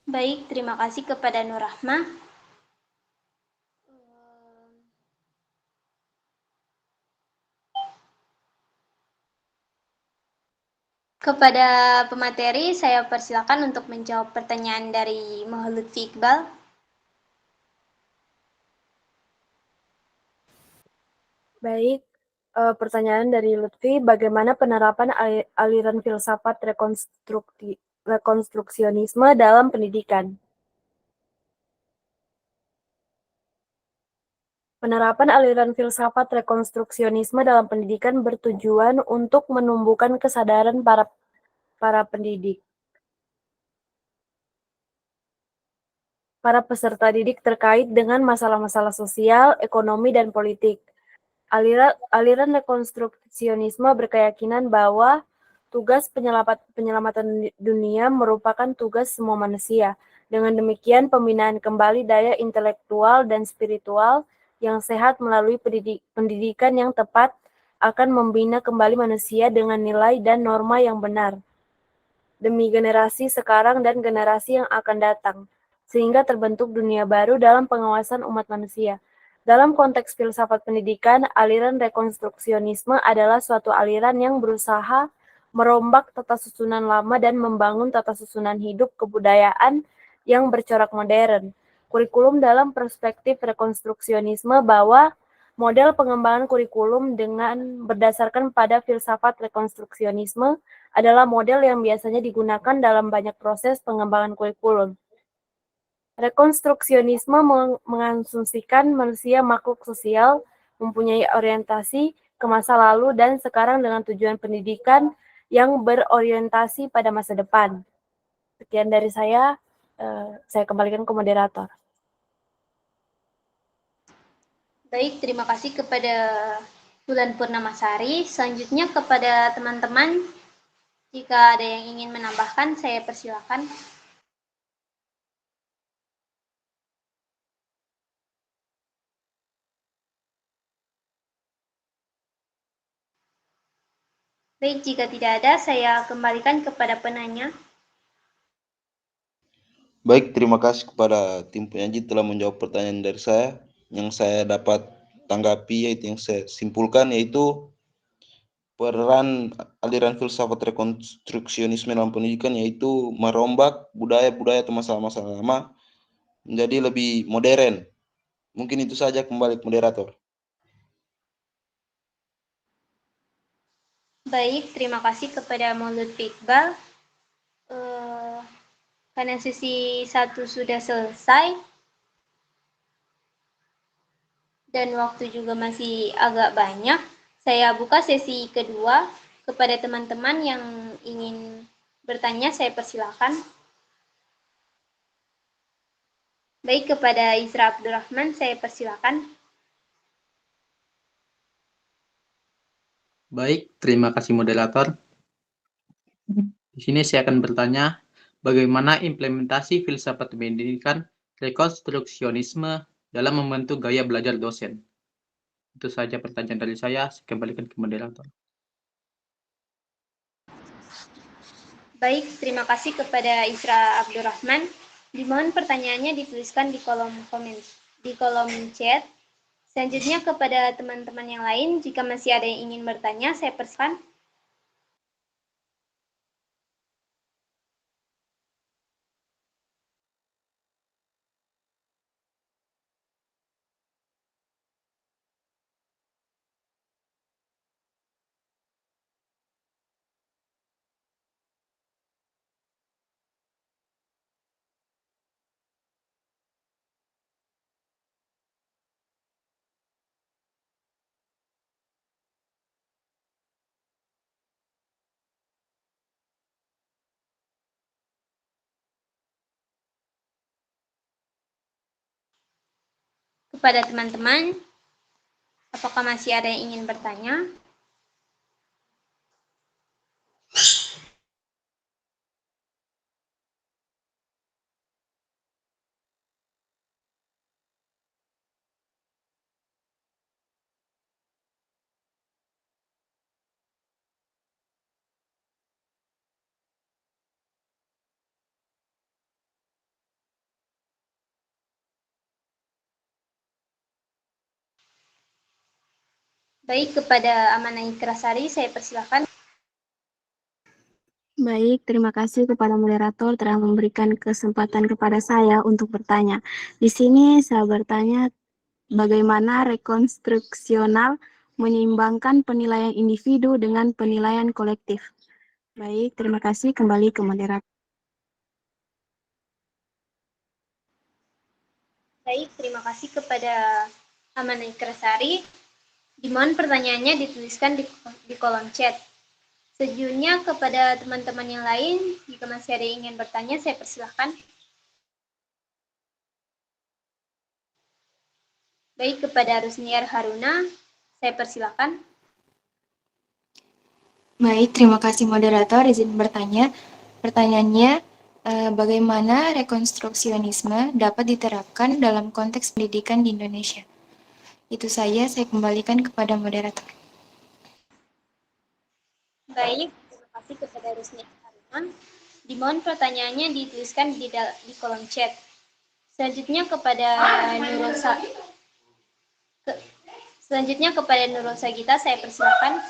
Baik, terima kasih kepada Nur Rahma. Kepada pemateri, saya persilakan untuk menjawab pertanyaan dari Lutfi Iqbal. Baik, pertanyaan dari Lutfi, bagaimana penerapan aliran filsafat rekonstruksionisme dalam pendidikan? Penerapan aliran filsafat rekonstruksionisme dalam pendidikan bertujuan untuk menumbuhkan kesadaran para pendidik, para peserta didik terkait dengan masalah-masalah sosial, ekonomi, dan politik. Aliran rekonstruksionisme berkeyakinan bahwa tugas penyelamatan dunia merupakan tugas semua manusia. Dengan demikian, pembinaan kembali daya intelektual dan spiritual yang sehat melalui pendidikan yang tepat akan membina kembali manusia dengan nilai dan norma yang benar demi generasi sekarang dan generasi yang akan datang, sehingga terbentuk dunia baru dalam pengawasan umat manusia. Dalam konteks filsafat pendidikan, aliran rekonstruksionisme adalah suatu aliran yang berusaha merombak tata susunan lama dan membangun tata susunan hidup kebudayaan yang bercorak modern. Kurikulum dalam perspektif rekonstruksionisme bahwa model pengembangan kurikulum dengan berdasarkan pada filsafat rekonstruksionisme adalah model yang biasanya digunakan dalam banyak proses pengembangan kurikulum. Rekonstruksionisme mengasumsikan manusia makhluk sosial, mempunyai orientasi ke masa lalu dan sekarang dengan tujuan pendidikan yang berorientasi pada masa depan. Sekian dari saya kembalikan ke moderator. Baik, terima kasih kepada Bulan Purnamasari. Selanjutnya kepada teman-teman, jika ada yang ingin menambahkan, saya persilakan. Baik, jika tidak ada, saya kembalikan kepada penanya. Baik, terima kasih kepada tim penyaji telah menjawab pertanyaan dari saya. Yang saya dapat tanggapi, yaitu yang saya simpulkan, yaitu peran aliran filsafat rekonstruksionisme dalam pendidikan, yaitu merombak budaya-budaya atau masalah-masalah lama menjadi lebih modern. Mungkin itu saja, kembali ke moderator. Baik, terima kasih kepada Lutfi Iqbal. Karena sesi 1 sudah selesai dan waktu juga masih agak banyak, saya buka sesi kedua. Kepada teman-teman yang ingin bertanya, saya persilakan. Baik, kepada Isra Abdurrahman, saya persilakan. Baik, terima kasih moderator. Di sini saya akan bertanya, bagaimana implementasi filsafat pendidikan rekonstruksionisme dalam membentuk gaya belajar dosen? Itu saja pertanyaan dari saya kembalikan ke moderator. Baik, terima kasih kepada Isra Abdurrahman. Dimohon pertanyaannya dituliskan di kolom chat. Selanjutnya kepada teman-teman yang lain, jika masih ada yang ingin bertanya, saya persilakan. Kepada teman-teman, apakah masih ada yang ingin bertanya? Baik, kepada Amanah Ikrasari saya persilakan. Baik, terima kasih kepada moderator telah memberikan kesempatan kepada saya untuk bertanya. Di sini saya bertanya bagaimana rekonstruksional menyeimbangkan penilaian individu dengan penilaian kolektif. Baik, terima kasih. Kembali ke moderator. Baik, terima kasih kepada Amanah Ikrasari. Dimohon pertanyaannya dituliskan di kolom chat. Sejujurnya kepada teman-teman yang lain, jika masih ada yang ingin bertanya, saya persilahkan. Baik, kepada Rusniar Haruna, saya persilahkan. Baik, terima kasih moderator. Izin bertanya. Pertanyaannya, bagaimana rekonstruksionisme dapat diterapkan dalam konteks pendidikan di Indonesia? Itu saja, saya kembalikan kepada moderator. Baik, terima kasih kepada Rusniar Haruna. Dimohon pertanyaannya dituliskan di kolom chat. Selanjutnya kepada Nurul Sagita, saya persilakan.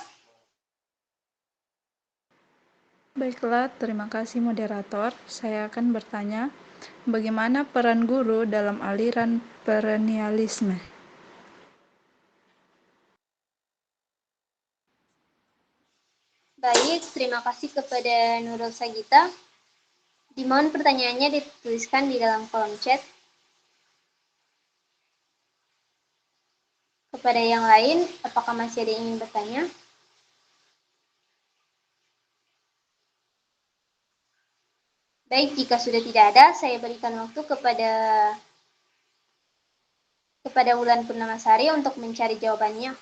Baiklah, terima kasih moderator. Saya akan bertanya, bagaimana peran guru dalam aliran perennialisme? Baik, terima kasih kepada Nurul Sagita. Dimohon pertanyaannya dituliskan di dalam kolom chat. Kepada yang lain, apakah masih ada yang ingin bertanya? Baik, jika sudah tidak ada, saya berikan waktu kepada Wulan Purnamasari untuk mencari jawabannya.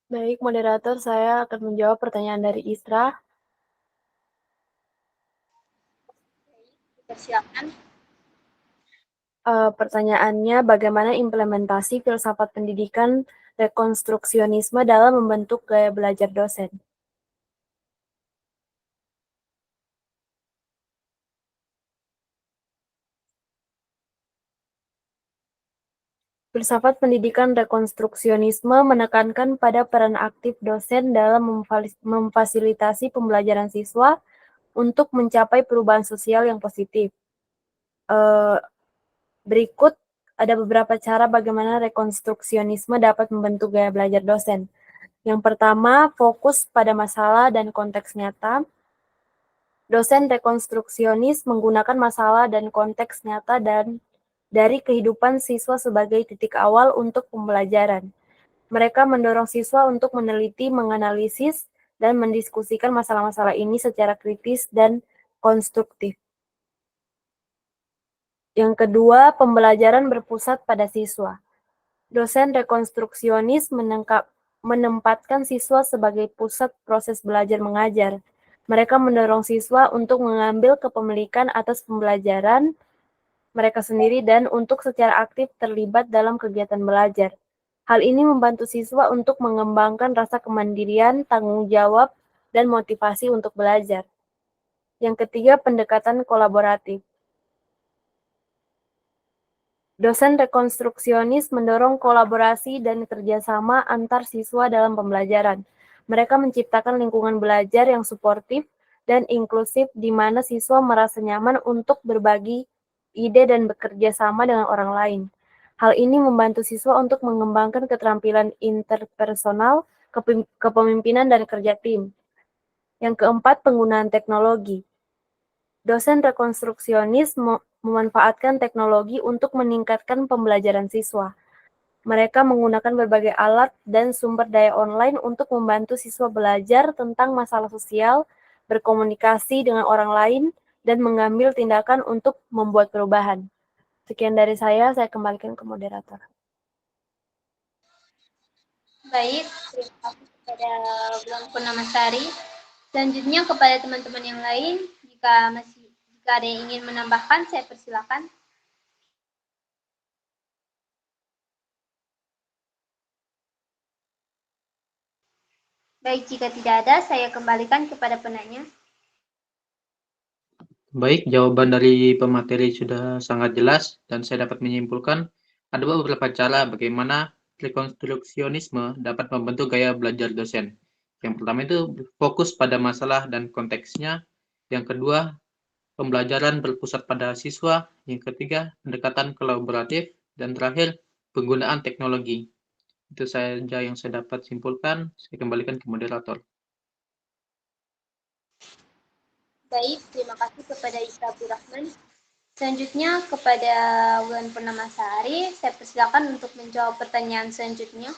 Baik, moderator, saya akan menjawab pertanyaan dari Isra. Persilakan. Pertanyaannya, bagaimana implementasi filsafat pendidikan rekonstruksionisme dalam membentuk gaya belajar dosen? Filsafat pendidikan rekonstruksionisme menekankan pada peran aktif dosen dalam memfasilitasi pembelajaran siswa untuk mencapai perubahan sosial yang positif. Berikut ada beberapa cara bagaimana rekonstruksionisme dapat membentuk gaya belajar dosen. Yang pertama, fokus pada masalah dan konteks nyata. Dosen rekonstruksionis menggunakan masalah dan konteks nyata dan dari kehidupan siswa sebagai titik awal untuk pembelajaran. Mereka mendorong siswa untuk meneliti, menganalisis, dan mendiskusikan masalah-masalah ini secara kritis dan konstruktif. Yang kedua, pembelajaran berpusat pada siswa. Dosen rekonstruksionis menempatkan siswa sebagai pusat proses belajar mengajar. Mereka mendorong siswa untuk mengambil kepemilikan atas pembelajaran mereka sendiri dan untuk secara aktif terlibat dalam kegiatan belajar. Hal ini membantu siswa untuk mengembangkan rasa kemandirian, tanggung jawab, dan motivasi untuk belajar. Yang ketiga, pendekatan kolaboratif. Dosen rekonstruksionis mendorong kolaborasi dan kerjasama antar siswa dalam pembelajaran. Mereka menciptakan lingkungan belajar yang suportif dan inklusif di mana siswa merasa nyaman untuk berbagi ide dan bekerja sama dengan orang lain. Hal ini membantu siswa untuk mengembangkan keterampilan interpersonal, kepemimpinan, dan kerja tim. Yang keempat, penggunaan teknologi. Dosen rekonstruksionis memanfaatkan teknologi untuk meningkatkan pembelajaran siswa. Mereka menggunakan berbagai alat dan sumber daya online untuk membantu siswa belajar tentang masalah sosial, berkomunikasi dengan orang lain, dan mengambil tindakan untuk membuat perubahan. Sekian dari saya kembalikan ke moderator. Baik, terima kasih kepada Bulan Purnamasari. Selanjutnya kepada teman-teman yang lain, jika ada yang ingin menambahkan, saya persilakan. Baik, jika tidak ada, saya kembalikan kepada penanya. Baik, jawaban dari pemateri sudah sangat jelas dan saya dapat menyimpulkan ada beberapa cara bagaimana rekonstruksionisme dapat membentuk gaya belajar dosen. Yang pertama itu fokus pada masalah dan konteksnya. Yang kedua, pembelajaran berpusat pada siswa. Yang ketiga, pendekatan kolaboratif. Dan terakhir, penggunaan teknologi. Itu saja yang saya dapat simpulkan. Saya kembalikan ke moderator. Baik, terima kasih kepada Ika Abdurrahman. Selanjutnya kepada Wulan Purnamasari, saya persilakan untuk menjawab pertanyaan selanjutnya.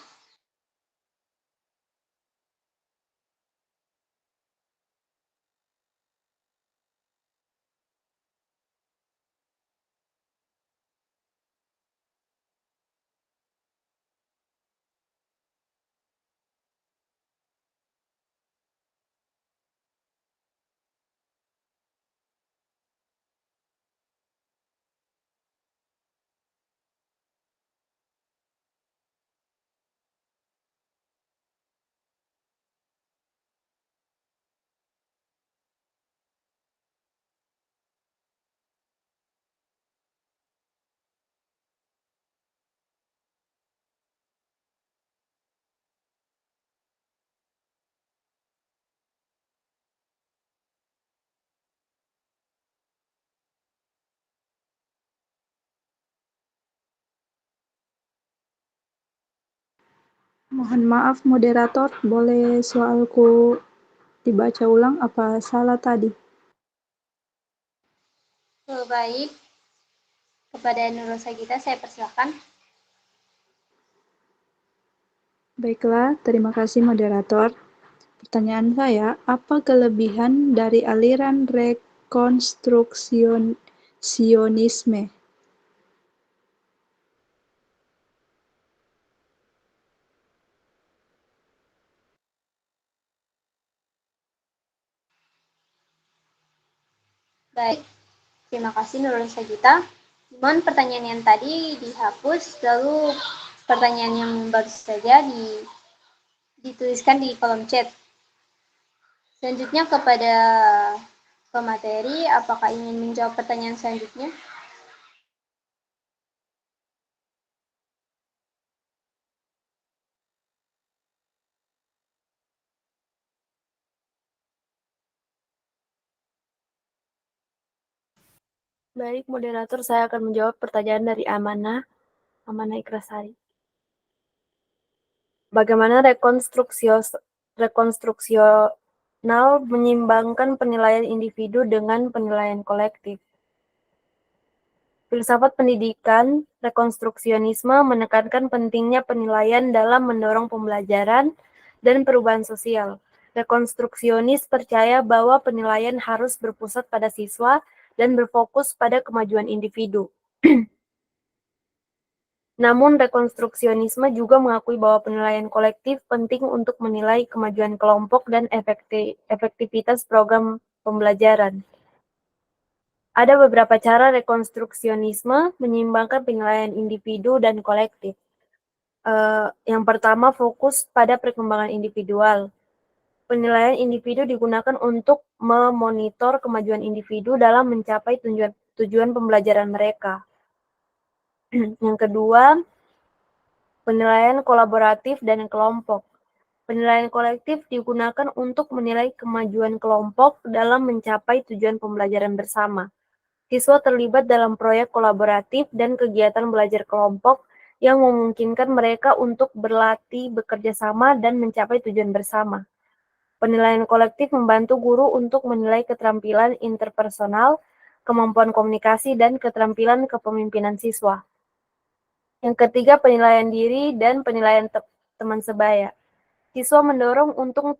Mohon maaf moderator, boleh soalku dibaca ulang apa salah tadi? Baik, kepada Nurul Sagita saya persilakan. Baiklah, terima kasih moderator. Pertanyaan saya, apa kelebihan dari aliran rekonstruksionisme? Baik, terima kasih Nurul Sagita. Mohon pertanyaan yang tadi dihapus, lalu pertanyaan yang baru saja dituliskan di kolom chat. Selanjutnya kepada pemateri, apakah ingin menjawab pertanyaan selanjutnya? Baik, moderator, saya akan menjawab pertanyaan dari Amanah Ikrasari. Bagaimana rekonstruksional menyimbangkan penilaian individu dengan penilaian kolektif? Filsafat pendidikan rekonstruksionisme menekankan pentingnya penilaian dalam mendorong pembelajaran dan perubahan sosial. Rekonstruksionis percaya bahwa penilaian harus berpusat pada siswa dan berfokus pada kemajuan individu. Namun, rekonstruksionisme juga mengakui bahwa penilaian kolektif penting untuk menilai kemajuan kelompok dan efektivitas program pembelajaran. Ada beberapa cara rekonstruksionisme menyimbangkan penilaian individu dan kolektif. Yang pertama, fokus pada perkembangan individual. Penilaian individu digunakan untuk memonitor kemajuan individu dalam mencapai tujuan pembelajaran mereka. Yang kedua, penilaian kolaboratif dan kelompok. Penilaian kolektif digunakan untuk menilai kemajuan kelompok dalam mencapai tujuan pembelajaran bersama. Siswa terlibat dalam proyek kolaboratif dan kegiatan belajar kelompok yang memungkinkan mereka untuk berlatih, bekerja sama, dan mencapai tujuan bersama. Penilaian kolektif membantu guru untuk menilai keterampilan interpersonal, kemampuan komunikasi, dan keterampilan kepemimpinan siswa. Yang ketiga, penilaian diri dan penilaian teman sebaya. Siswa mendorong untuk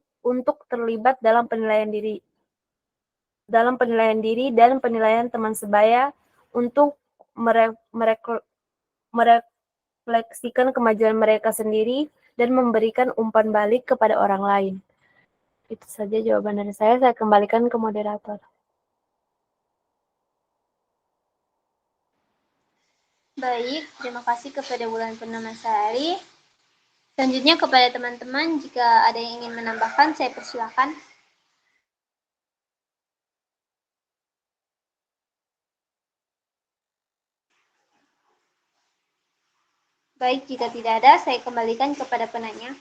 terlibat dalam penilaian diri dan penilaian teman sebaya untuk merefleksikan kemajuan mereka sendiri dan memberikan umpan balik kepada orang lain. Itu saja jawaban dari saya kembalikan ke moderator. Baik, terima kasih kepada Wulan Purnamasari. Selanjutnya kepada teman-teman, jika ada yang ingin menambahkan, saya persilakan. Baik, jika tidak ada, saya kembalikan kepada penanya.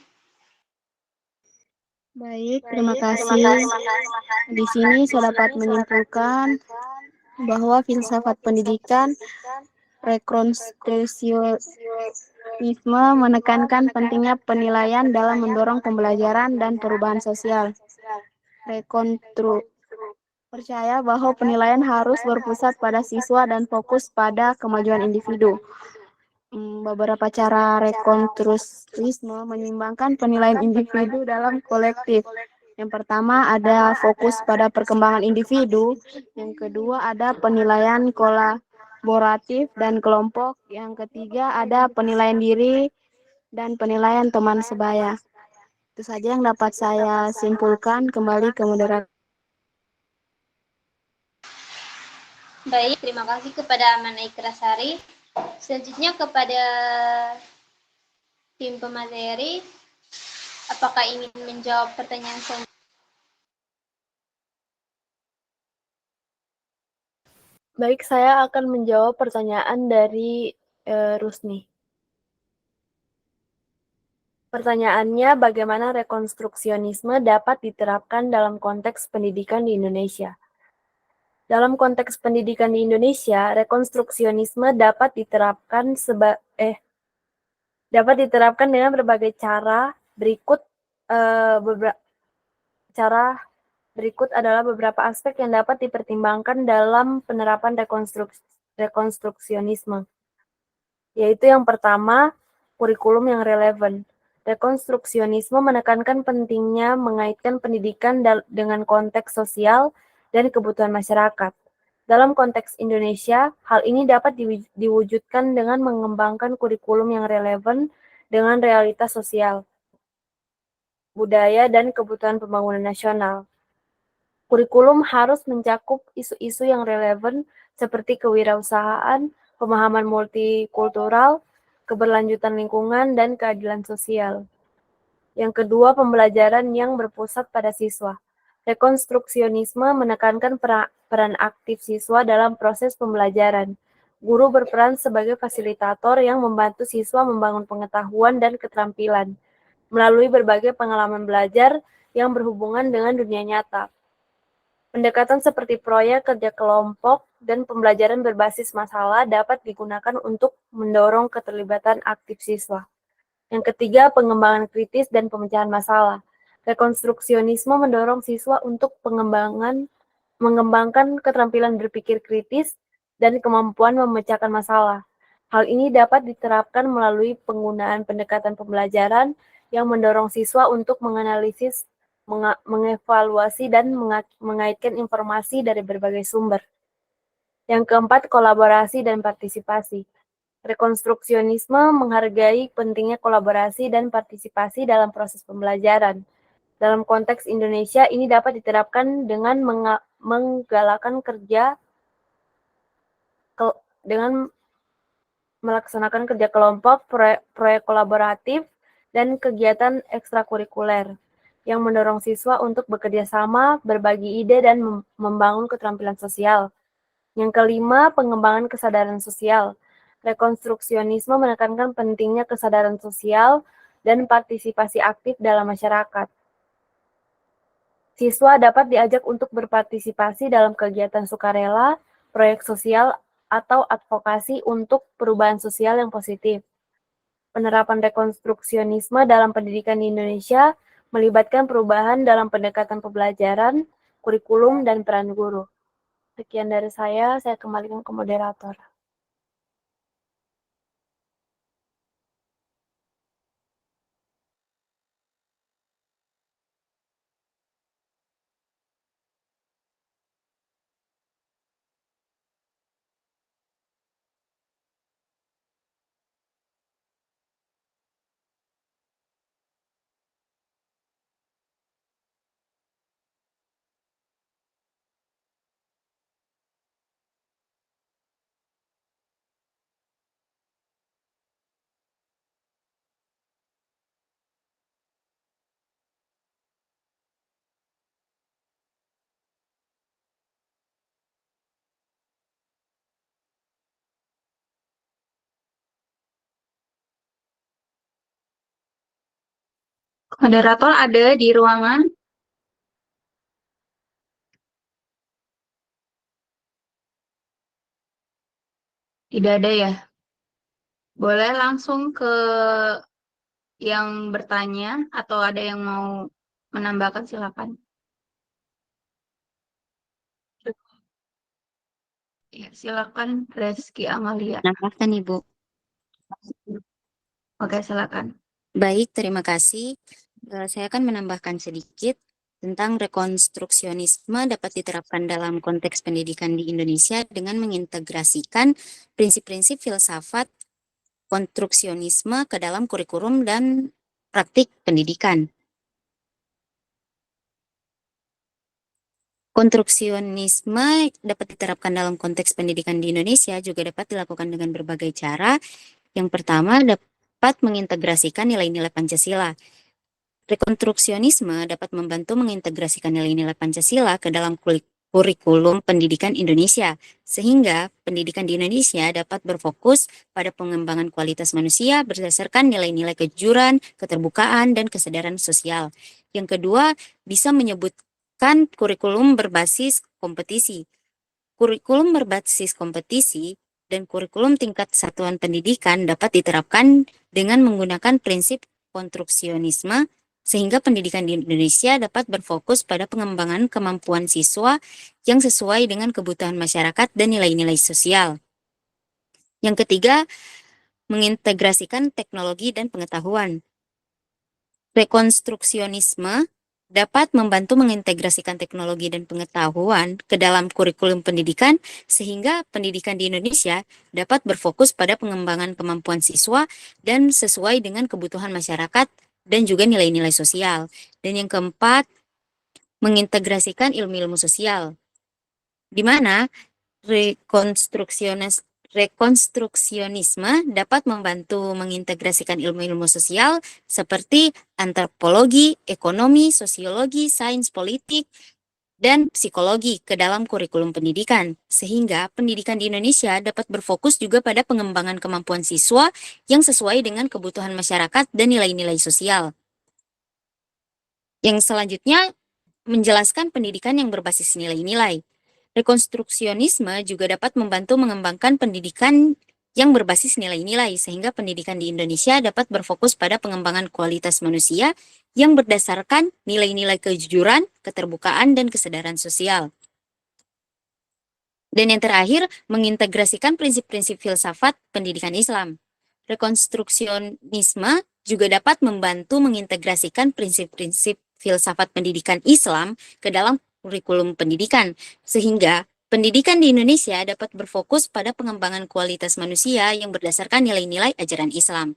Baik, terima kasih. Di sini saya dapat menyimpulkan bahwa filsafat pendidikan rekonstruksi menekankan pentingnya penilaian dalam mendorong pembelajaran dan perubahan sosial. Percaya bahwa penilaian harus berpusat pada siswa dan fokus pada kemajuan individu. Beberapa cara rekonstruksiisme menyimbangkan penilaian individu dalam kolektif. Yang pertama ada fokus pada perkembangan individu. Yang kedua ada penilaian kolaboratif dan kelompok. Yang ketiga ada penilaian diri dan penilaian teman sebaya. Itu saja yang dapat saya simpulkan. Kembali ke moderator. Baik, terima kasih kepada Amanah Ikrasari. Selanjutnya kepada tim pemateri, apakah ingin menjawab pertanyaan selanjutnya? Baik, saya akan menjawab pertanyaan dari Rusni. Pertanyaannya, bagaimana rekonstruksionisme dapat diterapkan dalam konteks pendidikan di Indonesia? Dalam konteks pendidikan di Indonesia, rekonstruksionisme dapat diterapkan dengan berbagai cara. Berikut adalah beberapa aspek yang dapat dipertimbangkan dalam penerapan rekonstruksionisme. Yaitu yang pertama, kurikulum yang relevan. Rekonstruksionisme menekankan pentingnya mengaitkan pendidikan dengan konteks sosial dan kebutuhan masyarakat. Dalam konteks Indonesia, hal ini dapat diwujudkan dengan mengembangkan kurikulum yang relevan dengan realitas sosial, budaya, dan kebutuhan pembangunan nasional. Kurikulum harus mencakup isu-isu yang relevan seperti kewirausahaan, pemahaman multikultural, keberlanjutan lingkungan, dan keadilan sosial. Yang kedua, pembelajaran yang berpusat pada siswa. Rekonstruksionisme menekankan peran aktif siswa dalam proses pembelajaran. Guru berperan sebagai fasilitator yang membantu siswa membangun pengetahuan dan keterampilan melalui berbagai pengalaman belajar yang berhubungan dengan dunia nyata. Pendekatan seperti proyek kerja kelompok dan pembelajaran berbasis masalah dapat digunakan untuk mendorong keterlibatan aktif siswa. Yang ketiga, pengembangan kritis dan pemecahan masalah. Rekonstruksionisme mendorong siswa untuk mengembangkan keterampilan berpikir kritis dan kemampuan memecahkan masalah. Hal ini dapat diterapkan melalui penggunaan pendekatan pembelajaran yang mendorong siswa untuk menganalisis, mengevaluasi, dan mengaitkan informasi dari berbagai sumber. Yang keempat, kolaborasi dan partisipasi. Rekonstruksionisme menghargai pentingnya kolaborasi dan partisipasi dalam proses pembelajaran. Dalam konteks Indonesia, ini dapat diterapkan dengan menggalakkan dengan melaksanakan kerja kelompok, proyek kolaboratif, dan kegiatan ekstrakurikuler yang mendorong siswa untuk bekerja sama, berbagi ide, dan membangun keterampilan sosial. Yang kelima, pengembangan kesadaran sosial. Rekonstruksionisme menekankan pentingnya kesadaran sosial dan partisipasi aktif dalam masyarakat. Siswa dapat diajak untuk berpartisipasi dalam kegiatan sukarela, proyek sosial, atau advokasi untuk perubahan sosial yang positif. Penerapan rekonstruksionisme dalam pendidikan di Indonesia melibatkan perubahan dalam pendekatan pembelajaran, kurikulum, dan peran guru. Sekian dari saya kembalikan ke moderator. Moderator ada di ruangan? Tidak ada ya? Boleh langsung ke yang bertanya atau ada yang mau menambahkan, silakan. Ya, silakan Reski Amalia. Nambahkan Ibu. Oke, silakan. Baik, terima kasih. Saya akan menambahkan sedikit tentang rekonstruksionisme dapat diterapkan dalam konteks pendidikan di Indonesia dengan mengintegrasikan prinsip-prinsip filsafat konstruksionisme ke dalam kurikulum dan praktik pendidikan. Konstruksionisme dapat diterapkan dalam konteks pendidikan di Indonesia juga dapat dilakukan dengan berbagai cara. Yang pertama, dapat mengintegrasikan nilai-nilai Pancasila. Rekonstruksionisme dapat membantu mengintegrasikan nilai-nilai Pancasila ke dalam kurikulum pendidikan Indonesia, sehingga pendidikan di Indonesia dapat berfokus pada pengembangan kualitas manusia berdasarkan nilai-nilai kejujuran, keterbukaan, dan kesadaran sosial. Yang kedua, bisa menyebutkan kurikulum berbasis kompetisi. Kurikulum berbasis kompetisi dan kurikulum tingkat satuan pendidikan dapat diterapkan dengan menggunakan prinsip konstruksionisme, sehingga pendidikan di Indonesia dapat berfokus pada pengembangan kemampuan siswa yang sesuai dengan kebutuhan masyarakat dan nilai-nilai sosial. Yang ketiga, mengintegrasikan teknologi dan pengetahuan. Rekonstruksionisme dapat membantu mengintegrasikan teknologi dan pengetahuan ke dalam kurikulum pendidikan, sehingga pendidikan di Indonesia dapat berfokus pada pengembangan kemampuan siswa dan sesuai dengan kebutuhan masyarakat dan juga nilai-nilai sosial. Dan yang keempat, mengintegrasikan ilmu-ilmu sosial, di mana rekonstruksionisme dapat membantu mengintegrasikan ilmu-ilmu sosial seperti antropologi, ekonomi, sosiologi, sains politik, dan psikologi ke dalam kurikulum pendidikan, sehingga pendidikan di Indonesia dapat berfokus juga pada pengembangan kemampuan siswa yang sesuai dengan kebutuhan masyarakat dan nilai-nilai sosial. Yang selanjutnya, menjelaskan pendidikan yang berbasis nilai-nilai. Rekonstruksionisme juga dapat membantu mengembangkan pendidikan yang berbasis nilai-nilai, sehingga pendidikan di Indonesia dapat berfokus pada pengembangan kualitas manusia yang berdasarkan nilai-nilai kejujuran, keterbukaan, dan kesadaran sosial. Dan yang terakhir, mengintegrasikan prinsip-prinsip filsafat pendidikan Islam. Rekonstruksionisme juga dapat membantu mengintegrasikan prinsip-prinsip filsafat pendidikan Islam ke dalam kurikulum pendidikan, sehingga pendidikan di Indonesia dapat berfokus pada pengembangan kualitas manusia yang berdasarkan nilai-nilai ajaran Islam.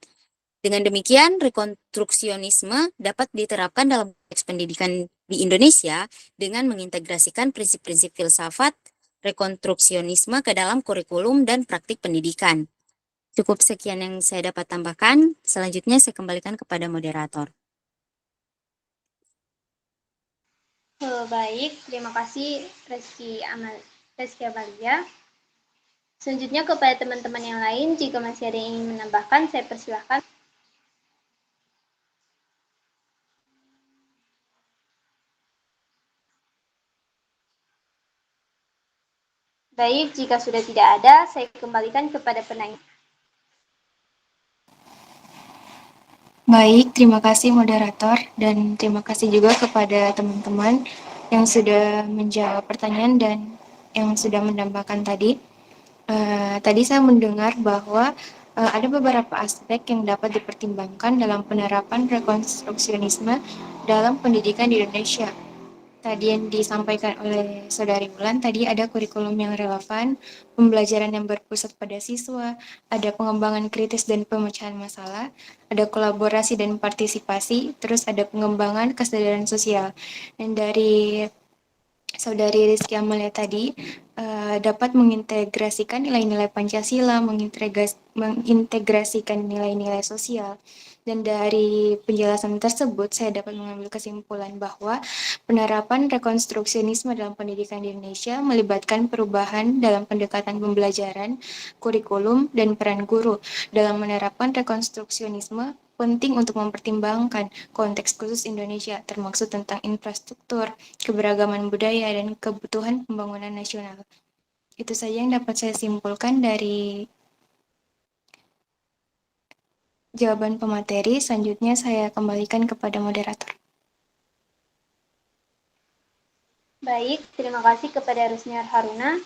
Dengan demikian, rekonstruksionisme dapat diterapkan dalam konteks pendidikan di Indonesia dengan mengintegrasikan prinsip-prinsip filsafat rekonstruksionisme ke dalam kurikulum dan praktik pendidikan. Cukup sekian yang saya dapat tambahkan. Selanjutnya saya kembalikan kepada moderator. Baik, terima kasih Reski Amalia. Selanjutnya kepada teman-teman yang lain, jika masih ada yang ingin menambahkan, saya persilahkan. Baik, jika sudah tidak ada, saya kembalikan kepada penanya. Baik, terima kasih moderator dan terima kasih juga kepada teman-teman yang sudah menjawab pertanyaan dan yang sudah menambahkan tadi. Tadi saya mendengar bahwa ada beberapa aspek yang dapat dipertimbangkan dalam penerapan rekonstruksionisme dalam pendidikan di Indonesia. Tadi yang disampaikan oleh Saudari Wulan, tadi ada kurikulum yang relevan, pembelajaran yang berpusat pada siswa, ada pengembangan kritis dan pemecahan masalah, ada kolaborasi dan partisipasi, terus ada pengembangan kesadaran sosial. Dan dari Saudari Rizky Amalia tadi dapat mengintegrasikan nilai-nilai Pancasila, mengintegrasikan nilai-nilai sosial. Dan dari penjelasan tersebut, saya dapat mengambil kesimpulan bahwa penerapan rekonstruksionisme dalam pendidikan di Indonesia melibatkan perubahan dalam pendekatan pembelajaran, kurikulum, dan peran guru. Dalam menerapkan rekonstruksionisme, penting untuk mempertimbangkan konteks khusus Indonesia, termaksud tentang infrastruktur, keberagaman budaya, dan kebutuhan pembangunan nasional. Itu saja yang dapat saya simpulkan dari jawaban pemateri. Selanjutnya saya kembalikan kepada moderator. Baik, terima kasih kepada Rusniar Haruna.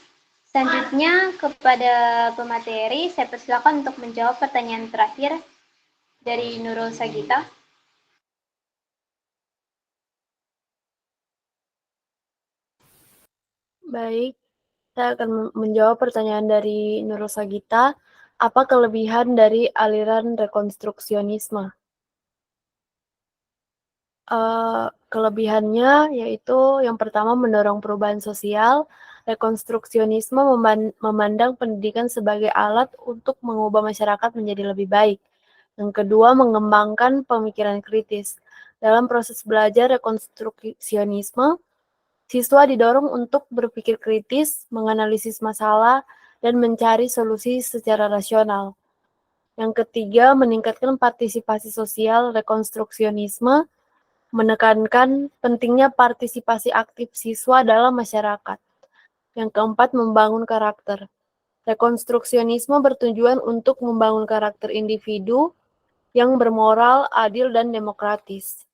Selanjutnya kepada pemateri, saya persilakan untuk menjawab pertanyaan terakhir dari Nurul Sagita. Baik, saya akan menjawab pertanyaan dari Nurul Sagita. Apa kelebihan dari aliran rekonstruksionisme? Kelebihannya yaitu yang pertama mendorong perubahan sosial. Rekonstruksionisme memandang pendidikan sebagai alat untuk mengubah masyarakat menjadi lebih baik. Yang kedua, mengembangkan pemikiran kritis. Dalam proses belajar rekonstruksionisme, siswa didorong untuk berpikir kritis, menganalisis masalah, dan mencari solusi secara rasional. Yang ketiga, meningkatkan partisipasi sosial. Rekonstruksionisme menekankan pentingnya partisipasi aktif siswa dalam masyarakat. Yang keempat, membangun karakter. Rekonstruksionisme bertujuan untuk membangun karakter individu yang bermoral, adil, dan demokratis.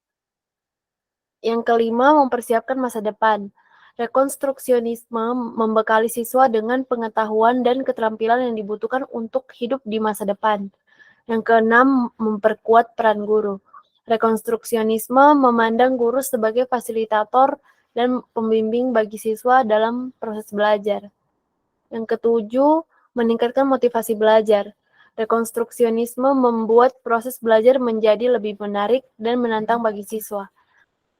Yang kelima, mempersiapkan masa depan. Rekonstruksionisme membekali siswa dengan pengetahuan dan keterampilan yang dibutuhkan untuk hidup di masa depan. Yang keenam, memperkuat peran guru. Rekonstruksionisme memandang guru sebagai fasilitator dan pembimbing bagi siswa dalam proses belajar. Yang ketujuh, meningkatkan motivasi belajar. Rekonstruksionisme membuat proses belajar menjadi lebih menarik dan menantang bagi siswa.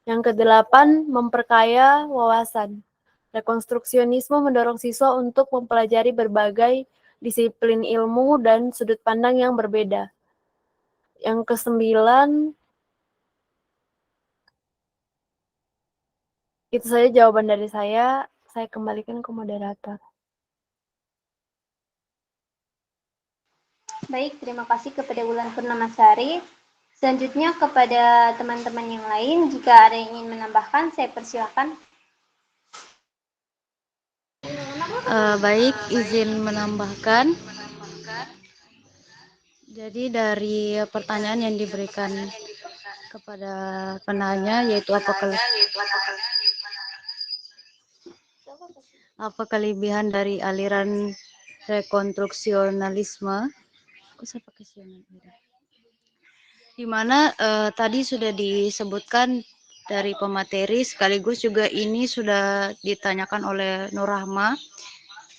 Yang kedelapan, memperkaya wawasan. Rekonstruksionisme mendorong siswa untuk mempelajari berbagai disiplin ilmu dan sudut pandang yang berbeda. Yang kesembilan, itu saja jawaban dari saya. Saya kembalikan ke moderator. Baik, terima kasih kepada Wulan Purnamasari. Selanjutnya kepada teman-teman yang lain, jika ada yang ingin menambahkan, saya persilahkan. Baik, izin menambahkan. Jadi dari pertanyaan yang diberikan kepada penanya, yaitu apa kelebihan dari aliran rekonstruksionalisme, di mana tadi sudah disebutkan dari pemateri, sekaligus juga ini sudah ditanyakan oleh Nur Rahma.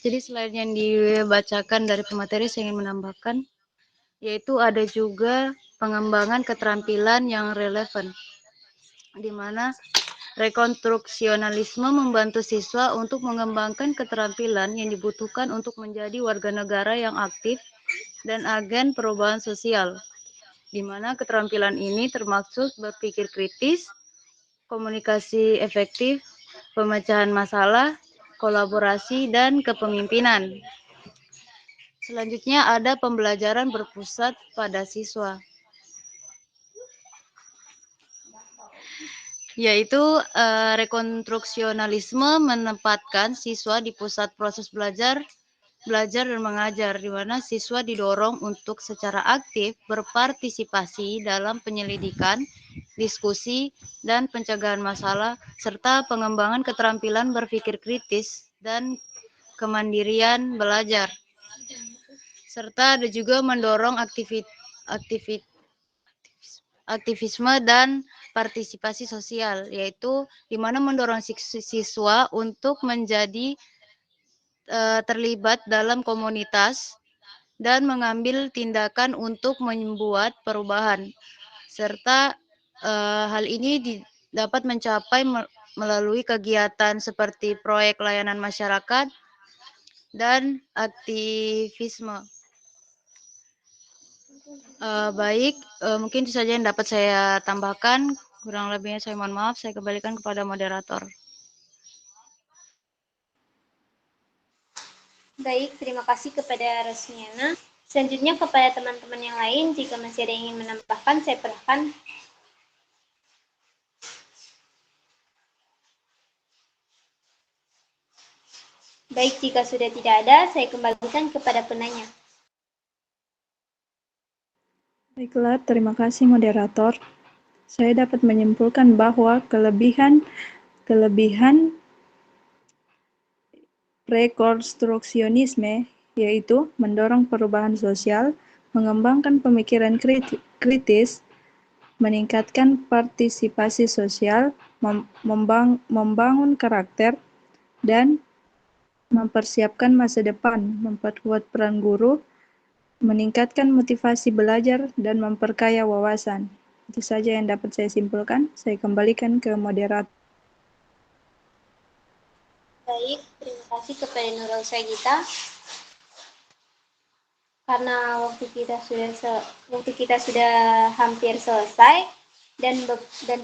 Jadi selain yang dibacakan dari pemateri, saya ingin menambahkan, yaitu ada juga pengembangan keterampilan yang relevan, di mana rekonstruksionalisme membantu siswa untuk mengembangkan keterampilan yang dibutuhkan untuk menjadi warga negara yang aktif dan agen perubahan sosial, di mana keterampilan ini termaksud berpikir kritis, komunikasi efektif, pemecahan masalah, kolaborasi, dan kepemimpinan. Selanjutnya ada pembelajaran berpusat pada siswa, yaitu rekonstruksionalisme menempatkan siswa di pusat proses belajar dan mengajar, di mana siswa didorong untuk secara aktif berpartisipasi dalam penyelidikan, diskusi, dan pencegahan masalah, serta pengembangan keterampilan berpikir kritis dan kemandirian belajar. Serta ada juga mendorong aktivisme dan partisipasi sosial, yaitu di mana mendorong siswa untuk menjadi terlibat dalam komunitas dan mengambil tindakan untuk membuat perubahan. Serta hal ini dapat mencapai melalui kegiatan seperti proyek layanan masyarakat dan aktivisme. Mungkin itu saja yang dapat saya tambahkan. Kurang lebihnya saya mohon maaf. Saya kembalikan kepada moderator. Baik, terima kasih kepada Rosmiana. Selanjutnya kepada teman-teman yang lain, jika masih ada yang ingin menambahkan, saya persilahkan. Baik, jika sudah tidak ada, saya kembalikan kepada penanya. Baiklah, terima kasih moderator. Saya dapat menyimpulkan bahwa kelebihan rekonstruksionisme yaitu mendorong perubahan sosial, mengembangkan pemikiran kritis, meningkatkan partisipasi sosial, membangun karakter, dan mempersiapkan masa depan, memperkuat peran guru, meningkatkan motivasi belajar, dan memperkaya wawasan. Itu saja yang dapat saya simpulkan. Saya kembalikan ke moderator. Baik, terima kasih kepada Nurul Sagita. Karena waktu kita sudah hampir selesai dan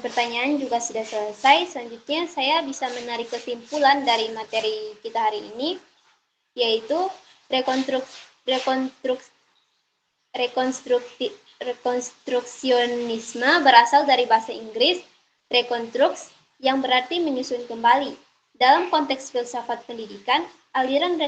pertanyaan juga sudah selesai, selanjutnya saya bisa menarik kesimpulan dari materi kita hari ini, yaitu rekonstruksionisme berasal dari bahasa Inggris reconstruct yang berarti menyusun kembali. Dalam konteks filsafat pendidikan, aliran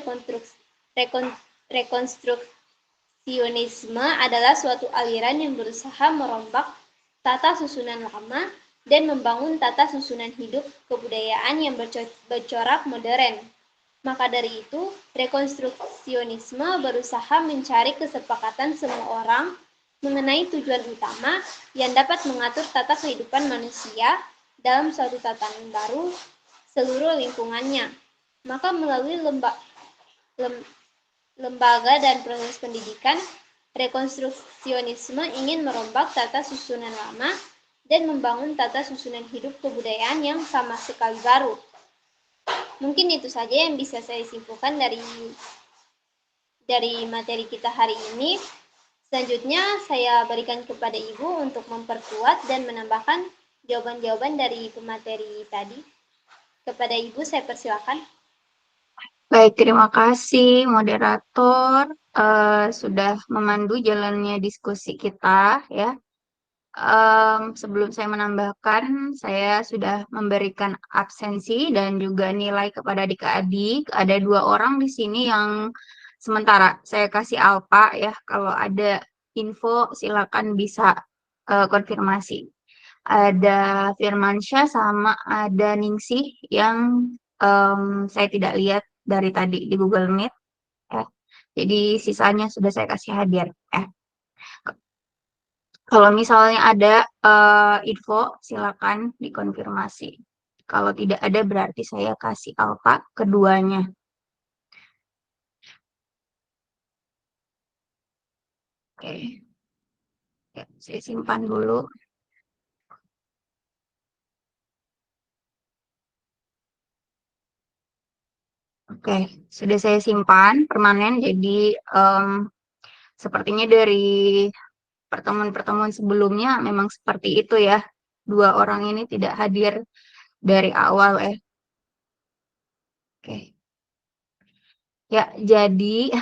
rekonstruksionisme adalah suatu aliran yang berusaha merombak tata susunan lama dan membangun tata susunan hidup kebudayaan yang bercorak modern. Maka dari itu, rekonstruksionisme berusaha mencari kesepakatan semua orang mengenai tujuan utama yang dapat mengatur tata kehidupan manusia dalam suatu tatanan baru seluruh lingkungannya. Maka melalui lembaga dan proses pendidikan, rekonstruksionisme ingin merombak tata susunan lama dan membangun tata susunan hidup kebudayaan yang sama sekali baru. Mungkin itu saja yang bisa saya simpulkan dari materi kita hari ini. Selanjutnya saya berikan kepada Ibu untuk memperkuat dan menambahkan jawaban-jawaban dari pemateri tadi. Kepada Ibu saya persilakan. Baik, terima kasih moderator sudah memandu jalannya diskusi kita ya. Sebelum saya menambahkan, saya sudah memberikan absensi dan juga nilai kepada adik-adik. Ada 2 orang di sini yang sementara saya kasih alpa ya. Kalau ada info silakan bisa konfirmasi. Ada Firmansyah sama ada Ningsih yang saya tidak lihat dari tadi di Google Meet ya. Jadi sisanya sudah saya kasih hadir ya. Kalau misalnya ada info silakan dikonfirmasi. Kalau tidak ada berarti saya kasih alfa keduanya. Oke. Ya, saya simpan dulu. Oke, sudah saya simpan permanen. Jadi sepertinya dari pertemuan-pertemuan sebelumnya memang seperti itu ya. 2 orang ini tidak hadir dari awal ya. Oke. Ya, jadi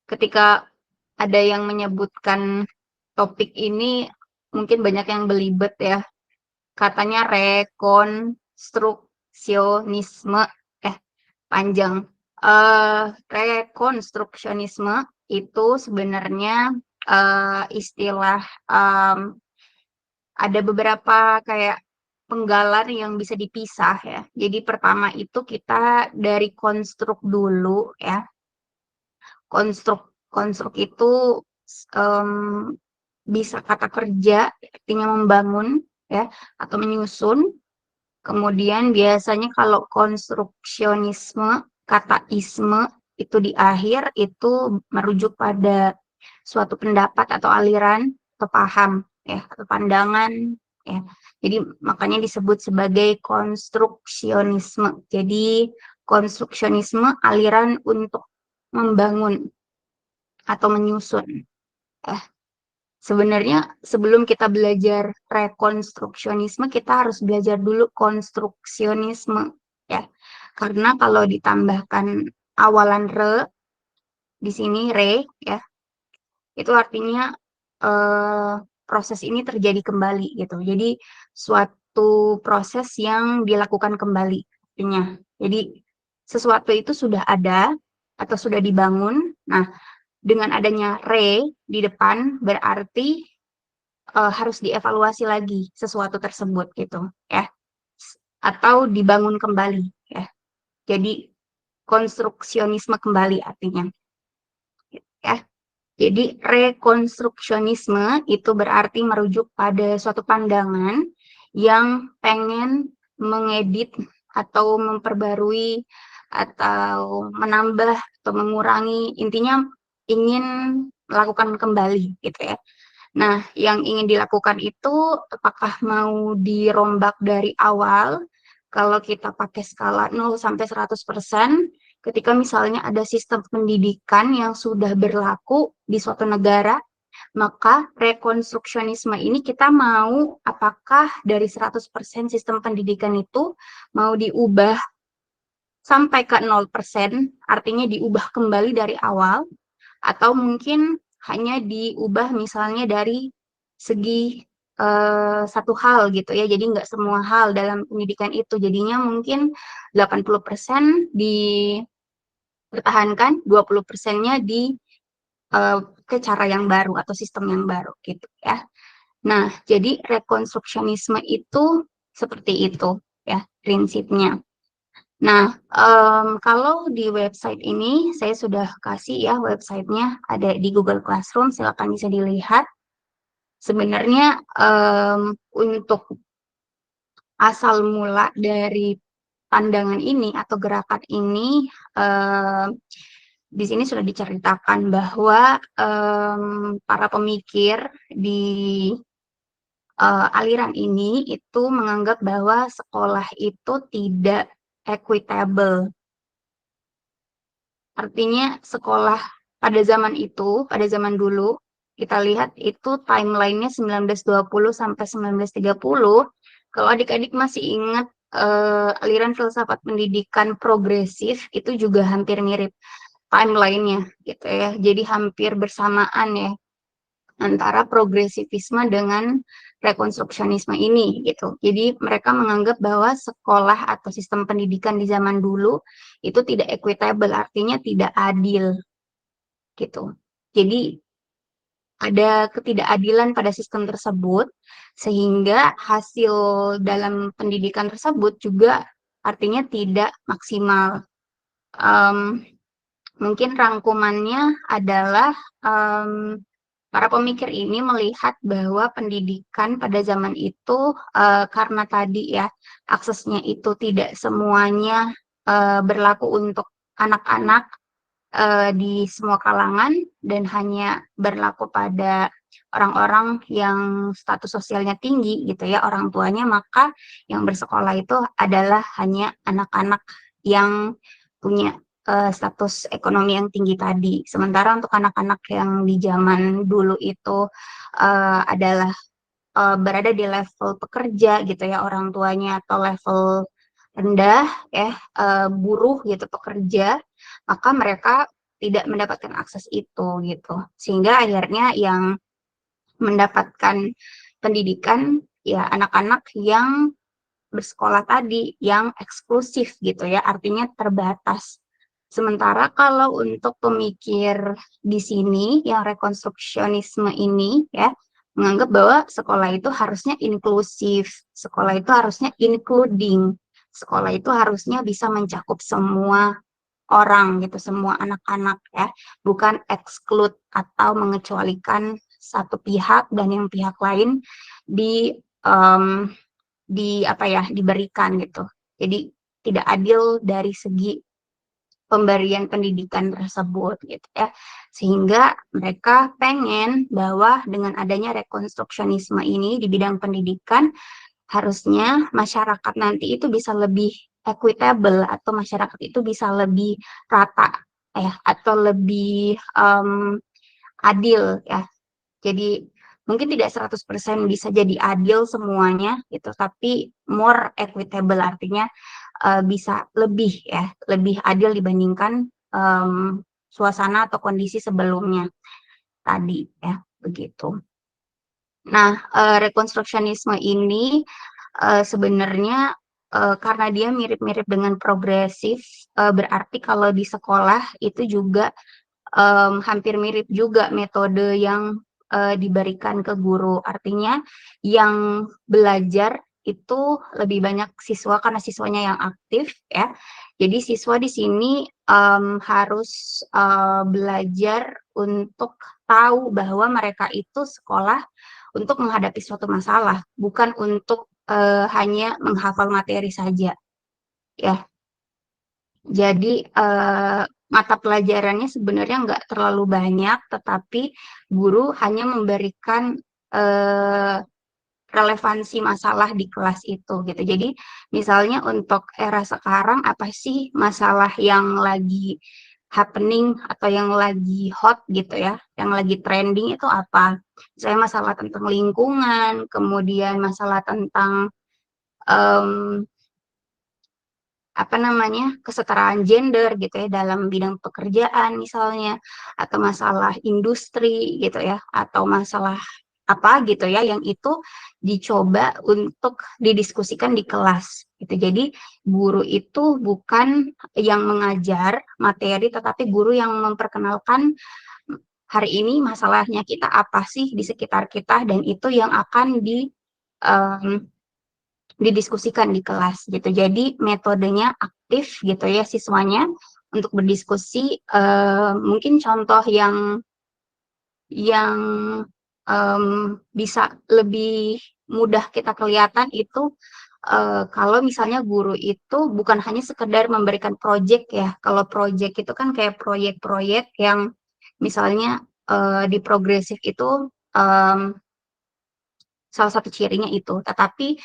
ketika ada yang menyebutkan topik ini mungkin banyak yang belibet ya. Katanya rekonstruksionisme, panjang. Rekonstruksionisme itu sebenarnya istilah ada beberapa kayak penggalan yang bisa dipisah ya. Jadi pertama itu kita dari konstruk dulu ya. Konstruk itu bisa kata kerja, artinya membangun ya, atau menyusun. Kemudian biasanya kalau konstruksionisme, kata isme itu di akhir itu merujuk pada suatu pendapat atau aliran atau paham ya, atau pandangan ya. Jadi makanya disebut sebagai konstruksionisme. Jadi konstruksionisme aliran untuk membangun atau menyusun. Sebenarnya sebelum kita belajar rekonstruksionisme, kita harus belajar dulu konstruksionisme ya. Karena kalau ditambahkan awalan re di sini re ya, itu artinya proses ini terjadi kembali gitu. Jadi suatu proses yang dilakukan kembali artinya. Jadi sesuatu itu sudah ada atau sudah dibangun. Nah, dengan adanya re di depan berarti harus dievaluasi lagi sesuatu tersebut gitu ya, atau dibangun kembali ya. Jadi konstruksionisme kembali artinya ya. Jadi rekonstruksionisme itu berarti merujuk pada suatu pandangan yang pengen mengedit atau memperbarui atau menambah atau mengurangi, intinya ingin melakukan kembali gitu ya. Nah, yang ingin dilakukan itu apakah mau dirombak dari awal? Kalau kita pakai skala 0 sampai 100%, ketika misalnya ada sistem pendidikan yang sudah berlaku di suatu negara, maka rekonstruksionisme ini kita mau apakah dari 100% sistem pendidikan itu mau diubah sampai ke 0%, artinya diubah kembali dari awal, atau mungkin hanya diubah misalnya dari segi satu hal gitu ya, jadi nggak semua hal dalam pendidikan itu, jadinya mungkin 80% dipertahankan, 20%-nya ke cara yang baru atau sistem yang baru gitu ya. Nah, jadi rekonstruksionisme itu seperti itu ya prinsipnya. Nah, kalau di website ini saya sudah kasih ya websitenya, ada di Google Classroom, silakan bisa dilihat. Sebenarnya untuk asal mula dari pandangan ini atau gerakan ini di sini sudah diceritakan bahwa para pemikir di aliran ini itu menganggap bahwa sekolah itu tidak equitable. Artinya sekolah pada zaman itu, pada zaman dulu, kita lihat itu timeline-nya 1920 sampai 1930. Kalau adik-adik masih ingat aliran filsafat pendidikan progresif itu juga hampir mirip timeline-nya gitu ya. Jadi hampir bersamaan ya antara progresivisme dengan rekonstruksionisme ini gitu. Jadi mereka menganggap bahwa sekolah atau sistem pendidikan di zaman dulu itu tidak equitable, artinya tidak adil gitu. Jadi ada ketidakadilan pada sistem tersebut sehingga hasil dalam pendidikan tersebut juga artinya tidak maksimal. Mungkin rangkumannya adalah para pemikir ini melihat bahwa pendidikan pada zaman itu karena tadi ya aksesnya itu tidak semuanya berlaku untuk anak-anak di semua kalangan dan hanya berlaku pada orang-orang yang status sosialnya tinggi gitu ya, orang tuanya, maka yang bersekolah itu adalah hanya anak-anak yang punya status ekonomi yang tinggi tadi. Sementara untuk anak-anak yang di zaman dulu itu adalah berada di level pekerja gitu ya, orang tuanya, atau level rendah ya, buruh gitu, pekerja, maka mereka tidak mendapatkan akses itu gitu. Sehingga akhirnya yang mendapatkan pendidikan ya anak-anak yang bersekolah tadi yang eksklusif gitu ya, artinya terbatas. Sementara kalau untuk pemikir di sini yang rekonstruksionisme ini ya menganggap bahwa sekolah itu harusnya inklusif, sekolah itu harusnya including, sekolah itu harusnya bisa mencakup semua orang gitu, semua anak-anak ya, bukan exclude atau mengecualikan satu pihak dan yang pihak lain di apa ya diberikan gitu. Jadi tidak adil dari segi pemberian pendidikan tersebut gitu ya. Sehingga mereka pengen bahwa dengan adanya rekonstruksionisme ini di bidang pendidikan harusnya masyarakat nanti itu bisa lebih equitable atau masyarakat itu bisa lebih rata ya atau lebih adil ya. Jadi mungkin tidak 100% bisa jadi adil semuanya gitu, tapi more equitable artinya bisa lebih ya, lebih adil dibandingkan suasana atau kondisi sebelumnya tadi ya, begitu. Nah, rekonstruksionisme ini sebenarnya karena dia mirip-mirip dengan progresif, berarti kalau di sekolah itu juga hampir mirip juga metode yang diberikan ke guru. Artinya yang belajar itu lebih banyak siswa karena siswanya yang aktif ya. Jadi siswa di sini harus belajar untuk tahu bahwa mereka itu sekolah untuk menghadapi suatu masalah, bukan untuk hanya menghafal materi saja ya. Jadi mata pelajarannya sebenarnya nggak terlalu banyak, tetapi guru hanya memberikan relevansi masalah di kelas itu gitu. Jadi misalnya untuk era sekarang apa sih masalah yang lagi happening atau yang lagi hot gitu ya, yang lagi trending itu apa? Misalnya masalah tentang lingkungan, kemudian masalah tentang apa namanya, kesetaraan gender gitu ya dalam bidang pekerjaan misalnya, atau masalah industri gitu ya, atau masalah apa gitu ya, yang itu dicoba untuk didiskusikan di kelas gitu. Jadi guru itu bukan yang mengajar materi, tetapi guru yang memperkenalkan hari ini masalahnya kita apa sih di sekitar kita, dan itu yang akan didiskusikan di kelas gitu. Jadi metodenya aktif gitu ya siswanya untuk berdiskusi. Mungkin contoh yang bisa lebih mudah kita kelihatan itu kalau misalnya guru itu bukan hanya sekedar memberikan proyek ya. Kalau proyek itu kan kayak proyek-proyek yang misalnya di progresif itu salah satu cirinya itu. Tetapi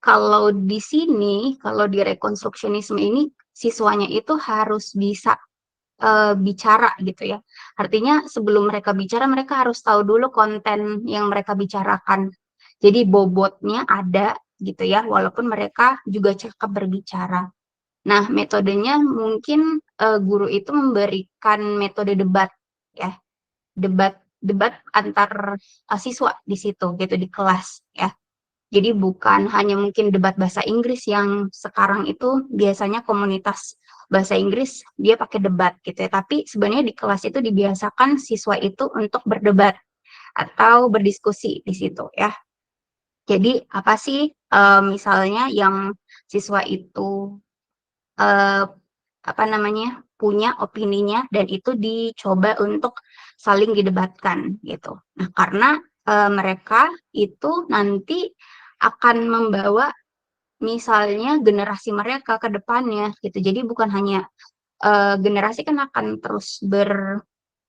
kalau di sini, kalau di rekonstruksionisme ini, siswanya itu harus bisa bicara gitu ya. Artinya sebelum mereka bicara, mereka harus tahu dulu konten yang mereka bicarakan. Jadi bobotnya ada gitu ya, walaupun mereka juga cakap berbicara. Nah, metodenya mungkin guru itu memberikan metode debat ya, debat antar siswa di situ gitu di kelas ya. Jadi bukan hanya mungkin debat bahasa Inggris yang sekarang itu biasanya komunitas bahasa Inggris dia pakai debat gitu ya. Tapi sebenarnya di kelas itu dibiasakan siswa itu untuk berdebat atau berdiskusi di situ ya. Jadi apa sih misalnya yang siswa itu apa namanya punya opininya dan itu dicoba untuk saling didebatkan gitu. Nah, karena mereka itu nanti akan membawa misalnya generasi mereka ke depannya gitu. Jadi bukan hanya generasi kan akan terus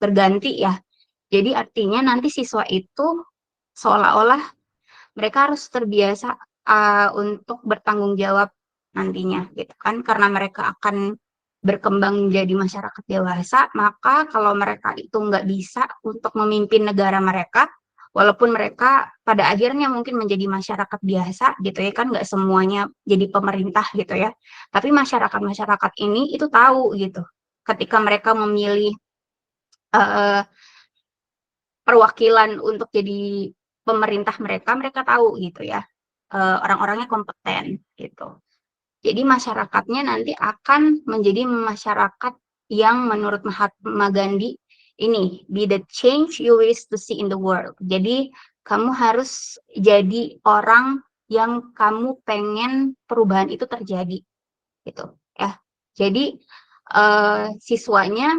berganti ya. Jadi artinya nanti siswa itu seolah-olah mereka harus terbiasa untuk bertanggung jawab nantinya gitu kan, karena mereka akan berkembang menjadi masyarakat dewasa. Maka kalau mereka itu nggak bisa untuk memimpin negara mereka, walaupun mereka pada akhirnya mungkin menjadi masyarakat biasa gitu ya kan, nggak semuanya jadi pemerintah gitu ya, tapi masyarakat-masyarakat ini itu tahu gitu ketika mereka memilih perwakilan untuk jadi pemerintah mereka tahu gitu ya, orang-orangnya kompeten gitu. Jadi masyarakatnya nanti akan menjadi masyarakat yang menurut Mahatma Gandhi ini, be the change you wish to see in the world. Jadi kamu harus jadi orang yang kamu pengen perubahan itu terjadi gitu ya. Jadi siswanya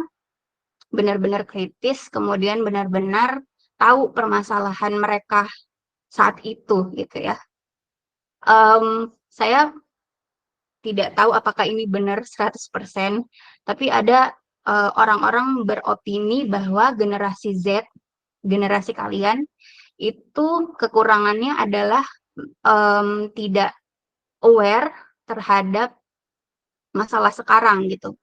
benar-benar kritis, kemudian benar-benar tahu permasalahan mereka saat itu gitu ya. Saya tidak tahu apakah ini benar 100%, tapi ada orang-orang beropini bahwa generasi Z, generasi kalian, itu kekurangannya adalah tidak aware terhadap masalah sekarang gitu.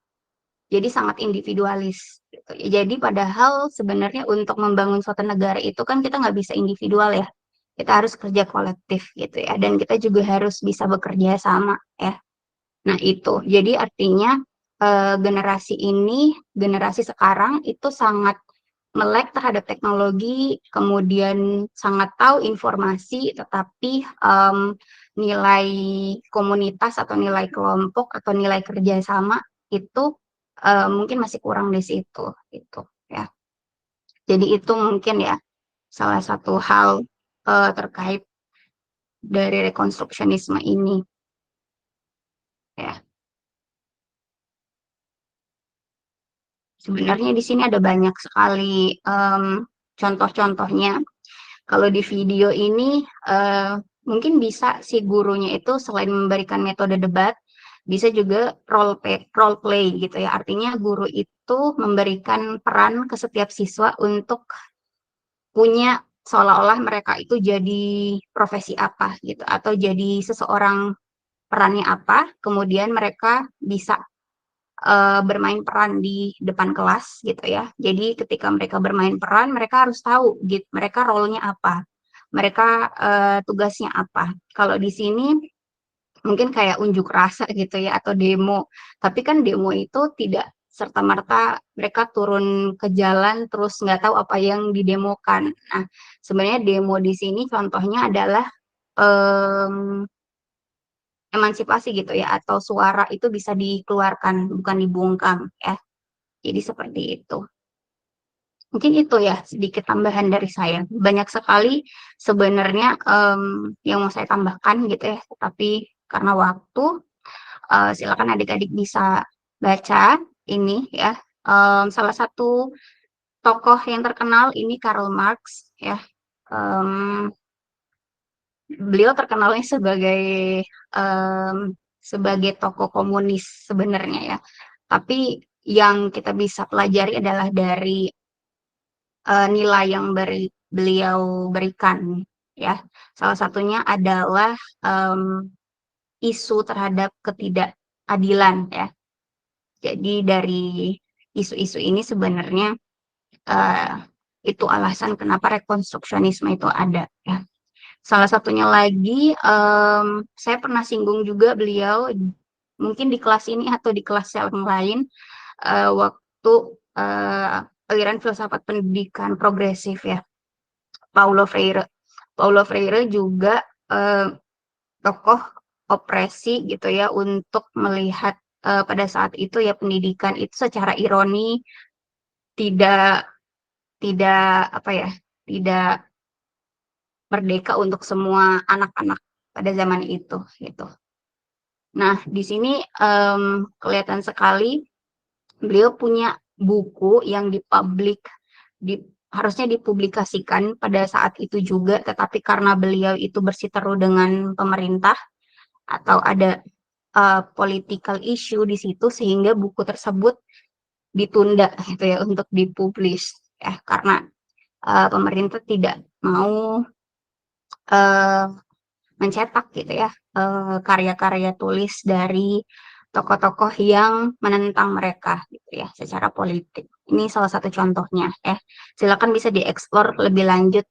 Jadi sangat individualis. Gitu. Jadi padahal sebenarnya untuk membangun suatu negara itu kan kita nggak bisa individual ya. Kita harus kerja kolektif gitu ya. Dan kita juga harus bisa bekerja sama ya. Nah itu, jadi artinya generasi ini, generasi sekarang itu sangat melek terhadap teknologi, kemudian sangat tahu informasi, tetapi nilai komunitas atau nilai kelompok atau nilai kerjasama itu mungkin masih kurang di situ, gitu ya. Jadi itu mungkin ya salah satu hal terkait dari rekonstruksionisme ini, ya. Sebenarnya di sini ada banyak sekali contoh-contohnya. Kalau di video ini mungkin bisa si gurunya itu selain memberikan metode debat, bisa juga role play gitu ya. Artinya guru itu memberikan peran ke setiap siswa untuk punya seolah-olah mereka itu jadi profesi apa gitu, atau jadi seseorang perannya apa, kemudian mereka bisa bermain peran di depan kelas gitu ya. Jadi ketika mereka bermain peran, mereka harus tahu gitu, mereka role-nya apa, mereka tugasnya apa. Kalau di sini mungkin kayak unjuk rasa gitu ya, atau demo. Tapi kan demo itu tidak serta-merta mereka turun ke jalan terus nggak tahu apa yang didemokan. Nah, sebenarnya demo di sini contohnya adalah emansipasi gitu ya, atau suara itu bisa dikeluarkan, bukan dibungkam ya. Jadi seperti itu. Mungkin itu ya sedikit tambahan dari saya. Banyak sekali sebenarnya yang mau saya tambahkan gitu ya, tapi karena waktu, silakan adik-adik bisa baca ini ya. Salah satu tokoh yang terkenal ini Karl Marx ya. Beliau terkenalnya sebagai tokoh komunis sebenarnya ya. Tapi yang kita bisa pelajari adalah dari nilai yang beliau berikan ya. Salah satunya adalah isu terhadap ketidakadilan ya. Jadi dari isu-isu ini sebenarnya itu alasan kenapa rekonstruksionisme itu ada ya. Salah satunya lagi, saya pernah singgung juga beliau, mungkin di kelas ini atau di kelas yang lain, waktu aliran filsafat pendidikan progresif ya, Paulo Freire. Paulo Freire juga tokoh opresi gitu ya, untuk melihat pada saat itu ya pendidikan itu secara ironi tidak merdeka untuk semua anak-anak pada zaman itu gitu. Nah, di sini kelihatan sekali beliau punya buku yang harusnya dipublikasikan pada saat itu juga, tetapi karena beliau itu bersiteru dengan pemerintah atau ada political issue di situ, sehingga buku tersebut ditunda gitu ya untuk dipublish ya, karena pemerintah tidak mau mencetak gitu ya karya-karya tulis dari tokoh-tokoh yang menentang mereka gitu ya secara politik. Ini salah satu contohnya ya. Silakan bisa dieksplor lebih lanjut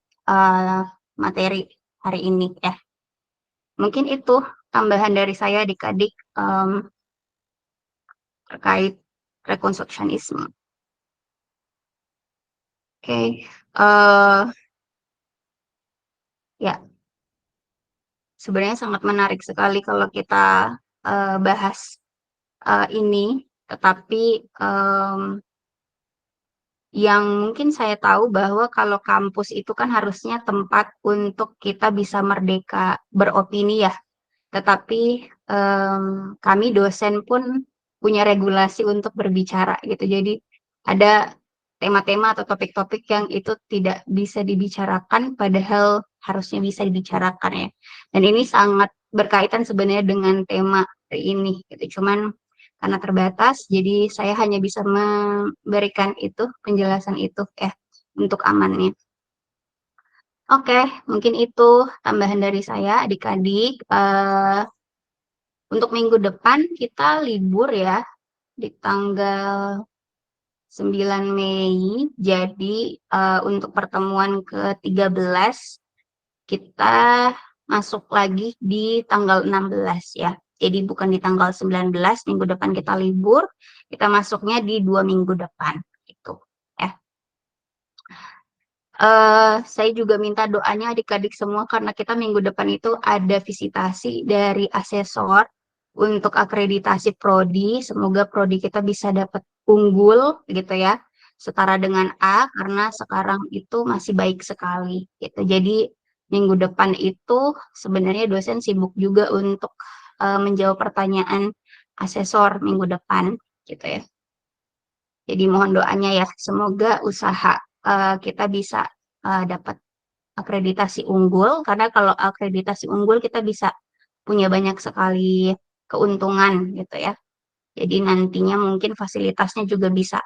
materi hari ini ya. Mungkin itu tambahan dari saya adik-adik terkait rekonstruksionisme. Oke, ya, sebenarnya sangat menarik sekali kalau kita bahas ini, tetapi yang mungkin saya tahu bahwa kalau kampus itu kan harusnya tempat untuk kita bisa merdeka beropini ya. Tetapi kami dosen pun punya regulasi untuk berbicara gitu. Jadi ada tema-tema atau topik-topik yang itu tidak bisa dibicarakan padahal harusnya bisa dibicarakan ya. Dan ini sangat berkaitan sebenarnya dengan tema hari ini gitu. Cuman karena terbatas, jadi saya hanya bisa memberikan itu, penjelasan itu ya, untuk amannya. Oke, mungkin itu tambahan dari saya, adik-adik. Untuk minggu depan kita libur ya, di tanggal 9 Mei. Jadi untuk pertemuan ke-13 kita masuk lagi di tanggal 16 ya. Jadi bukan di tanggal 19, minggu depan kita libur, kita masuknya di 2 minggu depan gitu ya. Saya juga minta doanya adik-adik semua karena kita minggu depan itu ada visitasi dari asesor untuk akreditasi prodi. Semoga prodi kita bisa dapat unggul gitu ya, setara dengan A karena sekarang itu masih baik sekali gitu. Jadi minggu depan itu sebenarnya dosen sibuk juga untuk menjawab pertanyaan asesor minggu depan gitu ya. Jadi mohon doanya ya, semoga usaha kita bisa dapat akreditasi unggul, karena kalau akreditasi unggul kita bisa punya banyak sekali keuntungan gitu ya. Jadi nantinya mungkin fasilitasnya juga bisa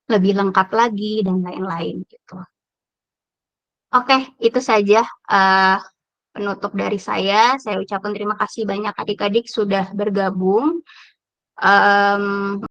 lebih lengkap lagi dan lain-lain gitu. Oke, itu saja penutup dari saya. Saya ucapkan terima kasih banyak adik-adik sudah bergabung.